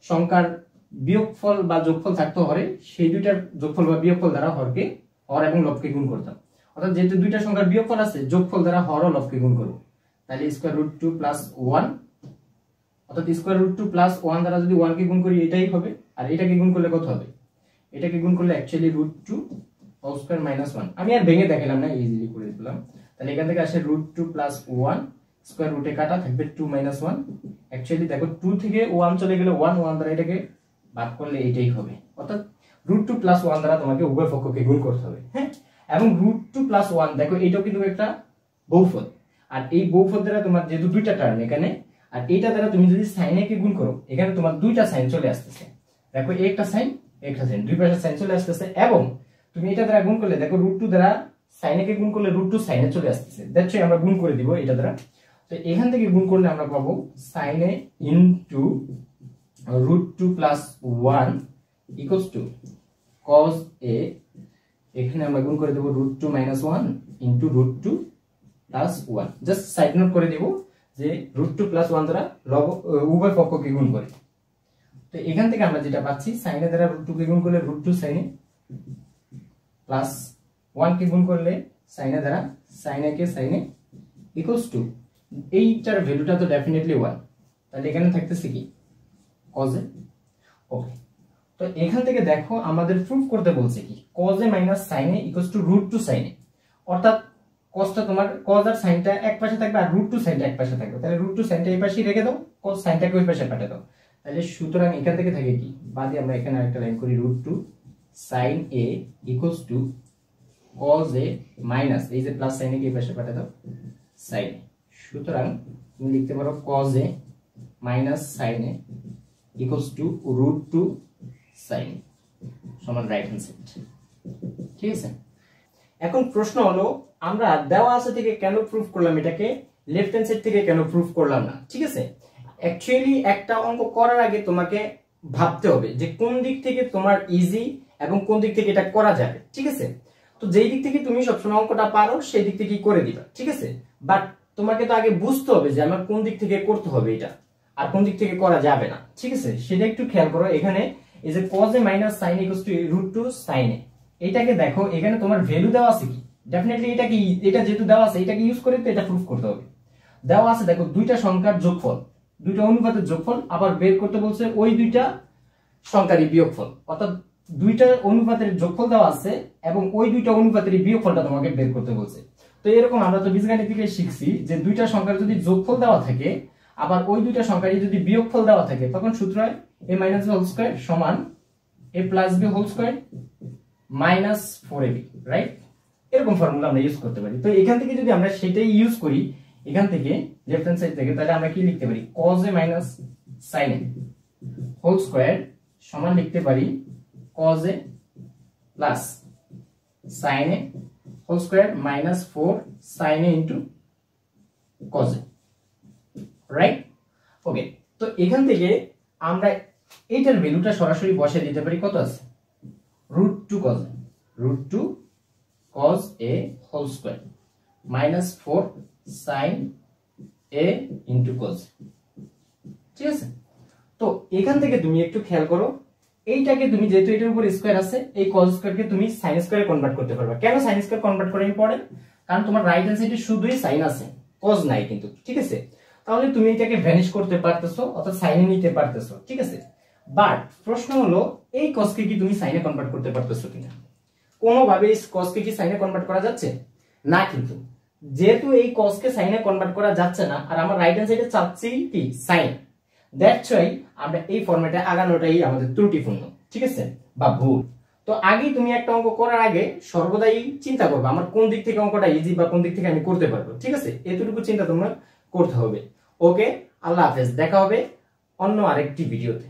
সংখ্যার বিয়োগফল বা যোগফল থাকতো হরে, সেই দুইটার যোগফল বা বিয়োগফল দ্বারা হরকে হর এবং লবকে গুণ করতাম। অর্থাৎ যেহেতু দুইটা সংখ্যার বিয়োগফল আছে, যোগফল দ্বারা হর ও লবকে গুণ করব, তাহলে স্কয়ার রুট 2 প্লাস 1, অর্থাৎ স্কয়ার রুট 2 প্লাস 1 দ্বারা যদি 1 কে গুণ করি এটাই হবে, আর এটাকে গুণ করলে কত হবে, এটাকে গুণ করলে actually root 2 whole square minus 1। আমি আর ভেঙে দেখালাম না, ইজিলি করে দিলাম। তাহলে এখান থেকে আসে রুট 2 প্লাস 1, স্কয়ার রুটে কাটা থাকবে 2 মাইনাস 1। অ্যাকচুয়ালি দেখো 2 থেকে 1 চলে গেলে 1 দ্বারা এটাকে ভাগ করলে এটাই হবে, অর্থাৎ রুট 2 প্লাস 1 দ্বারা তোমাকে উভয় পক্ষকে গুণ করতে হবে, হ্যাঁ। এবং রুট 2 প্লাস 1 দেখো এটাও কিন্তু একটা বহুপদ, আর এই বহুপদ দ্বারা তোমার যেহেতু দুইটা টার্ম এখানে, আর এইটা দ্বারা তুমি যদি সাইন এ কে গুণ করো এখানে তোমার দুইটা সাইন চলে আসতেছে। দেখো এই একটা সাইন একটা সাইন, দুই পাশে সাইন চলে আসতেছে এবং তুমি এটা দ্বারা গুণ করলে দেখো √2 দ্বারা সাইনে কে গুণ করলে √2 সাইনে চলে আসতেছে, দ্যাটস ওয়াই আমরা গুণ করে দিব এটা দ্বারা। তো এখান থেকে গুণ করলে আমরা পাবো সাইনে into √2 + 1 equals to cos a, এখানে আমরা গুণ করে দেব √2 - 1 ইনটু √2 + 1। জাস্ট সাইড নোট করে দেব যে √2 + 1 দ্বারা উভয় পক্ষকে গুণ করে। তো এখান থেকে আমরা যেটা পাচ্ছি সাইনে দ্বারা √2 কে গুণ করলে √2 সাইনে প্লাস 1 কে গুণ করলে সাইনে দ্বারা সাইনে কে সাইনে ইকুয়ালস টু, এইটার ভ্যালুটা তো ডেফিনেটলি 1, তাহলে এখানে থাকতেছে কি cos a। ওকে, তো এখান থেকে দেখো আমাদের প্রুফ করতে বলছে কি cos a - sin a equals two √2 sin a, অর্থাৎ cosটা তোমার cos আর sinটা এক পাশে থাকবে আর √2 sinটা এক পাশে থাকবে, তাহলে √2 sinটা এই পাশে রেখে দাও, cos sinটাকে ওই পাশে পাঠিয়ে দাও। তাহলে সুতরাং এখান থেকে থাকে কি বাদে আমরা এখানে আরেকটা লাইন করি √2 sin a equals to cos a minus এই যে প্লাস sin a কে এই পাশে পাঠিয়ে দাও sin a। সুতরাং তুমি লিখতে পারো cos a minus sin a equals two √2 sin a সমান রাইট হ্যান্ড সাইড। ঠিক আছে, এখন প্রশ্ন হলো আমরা দেওয়া আছে থেকে কেন প্রুফ করলাম এটাকে, লেফট হ্যান্ড সাইড থেকে কেন প্রুফ করলাম না। ঠিক আছে, অ্যাকচুয়ালি একটা অঙ্ক করার আগে তোমাকে ভাবতে হবে যে কোন দিক থেকে তোমার ইজি এবং কোন দিক থেকে এটা করা যাবে। ঠিক আছে, তো যেই দিক থেকে তুমি সবসময় অঙ্কটা পারো সেই দিক থেকেই করে দিবা। ঠিক আছে, বাট তোমাকে তো আগে বুঝতে হবে যে আমার কোন দিক থেকে করতে হবে এটা আর কোন দিক থেকে করা যাবে না। ঠিক আছে, সেটা একটু খেয়াল করো। এখানে এই যে cos a - sin a = √2 sin a, এটাকে দেখো এখানে তোমার ভ্যালু দেওয়া আছে কি, ডেফিনেটলি এটা কি, এটা যেহেতু দেওয়া আছে এটাকে ইউজ করে তো এটা প্রুফ করতে হবে। দেওয়া আছে দেখো দুইটা সংখ্যার যোগফল, দুইটা অনুপাতের যোগফল, আবার বের করতে বলছে ওই দুইটা সংখ্যারই বিয়োগফল, অর্থাৎ দুইটা অনুপাতের যোগফল দেওয়া আছে এবং ওই দুইটা অনুপাতের বিয়োগফলটা তোমাকে বের করতে বলছে। তো এরকম আমরা তো বীজগণিত থেকে শিখছি যে দুইটা সংখ্যার যদি যোগফল দেওয়া থাকে আবার ওই দুইটা সংখ্যারই যদি বিয়োগফল দেওয়া থাকে তখন সূত্র হয় a - b হোল স্কয়ার সমান a + b whole square minus 4ab, right? এরকম ফর্মুলা আমরা ইউজ করতে পারি। তো এখান থেকে যদি আমরা সেটাই ইউজ করি এখান থেকে লেফট হ্যান্ড সাইড থেকে, তাহলে আমরা কি লিখতে পারি cos a - sin a whole square সমান লিখতে পারি cos a plus sin a whole square minus 4 sin a into cos a, right? Okay, তো এখান থেকে আমরা এইটার ভ্যালুটা সরাসরি বসিয়ে দিতে পারি। কত আছে √2 cos a, √2 cos a whole square minus 4 sin a into cos a। ঠিক আছে, তো এখান থেকে তুমি একটু খেয়াল করো, এইটাকে তুমি যেহেতু এটার উপর স্কয়ার আছে এই cos স্কয়ারকে তুমি sin স্কয়ারে কনভার্ট করতে পারবে। কেন sin স্কয়ার কনভার্ট করা ইম্পর্টেন্ট? কারণ তোমার রাইট হ্যান্ড সাইডে শুধুই sin আছে, cos নাই কিন্তু। ঠিক আছে, তাহলে তুমি এটাকে ভ্যানিশ করতে পারতেছো অর্থাৎ সাইনে নিতে পারতেছো। ঠিক আছে, বাট প্রশ্ন হলো এই cos কে কি তুমি সাইনে কনভার্ট করতে পারতেছো কিনা? কোনোভাবে এই cos কে কি সাইনে কনভার্ট করা যাচ্ছে না, কিন্তু যেহেতু এই cos কে সাইনে কনভার্ট করা যাচ্ছে না আর আমার রাইট হ্যান্ড সাইডে চাচ্ছি কি সাইন, দ্যাটস ওয়াই আমরা এই ফরম্যাটে আগানোটাই আমাদের ত্রুটিপূর্ণ। ঠিক আছে, বা ভুল। তো আগে তুমি একটা অঙ্ক করার আগে সর্বদাই চিন্তা করবে আমার কোন দিক থেকে অঙ্কটা ইজি বা কোন দিক থেকে আমি করতে পারবো। ঠিক আছে, এতটুকু চিন্তা তোমরা করতে হবে। ওকে, আল্লাহ হাফেজ, দেখা হবে অন্য আরেকটি ভিডিওতে।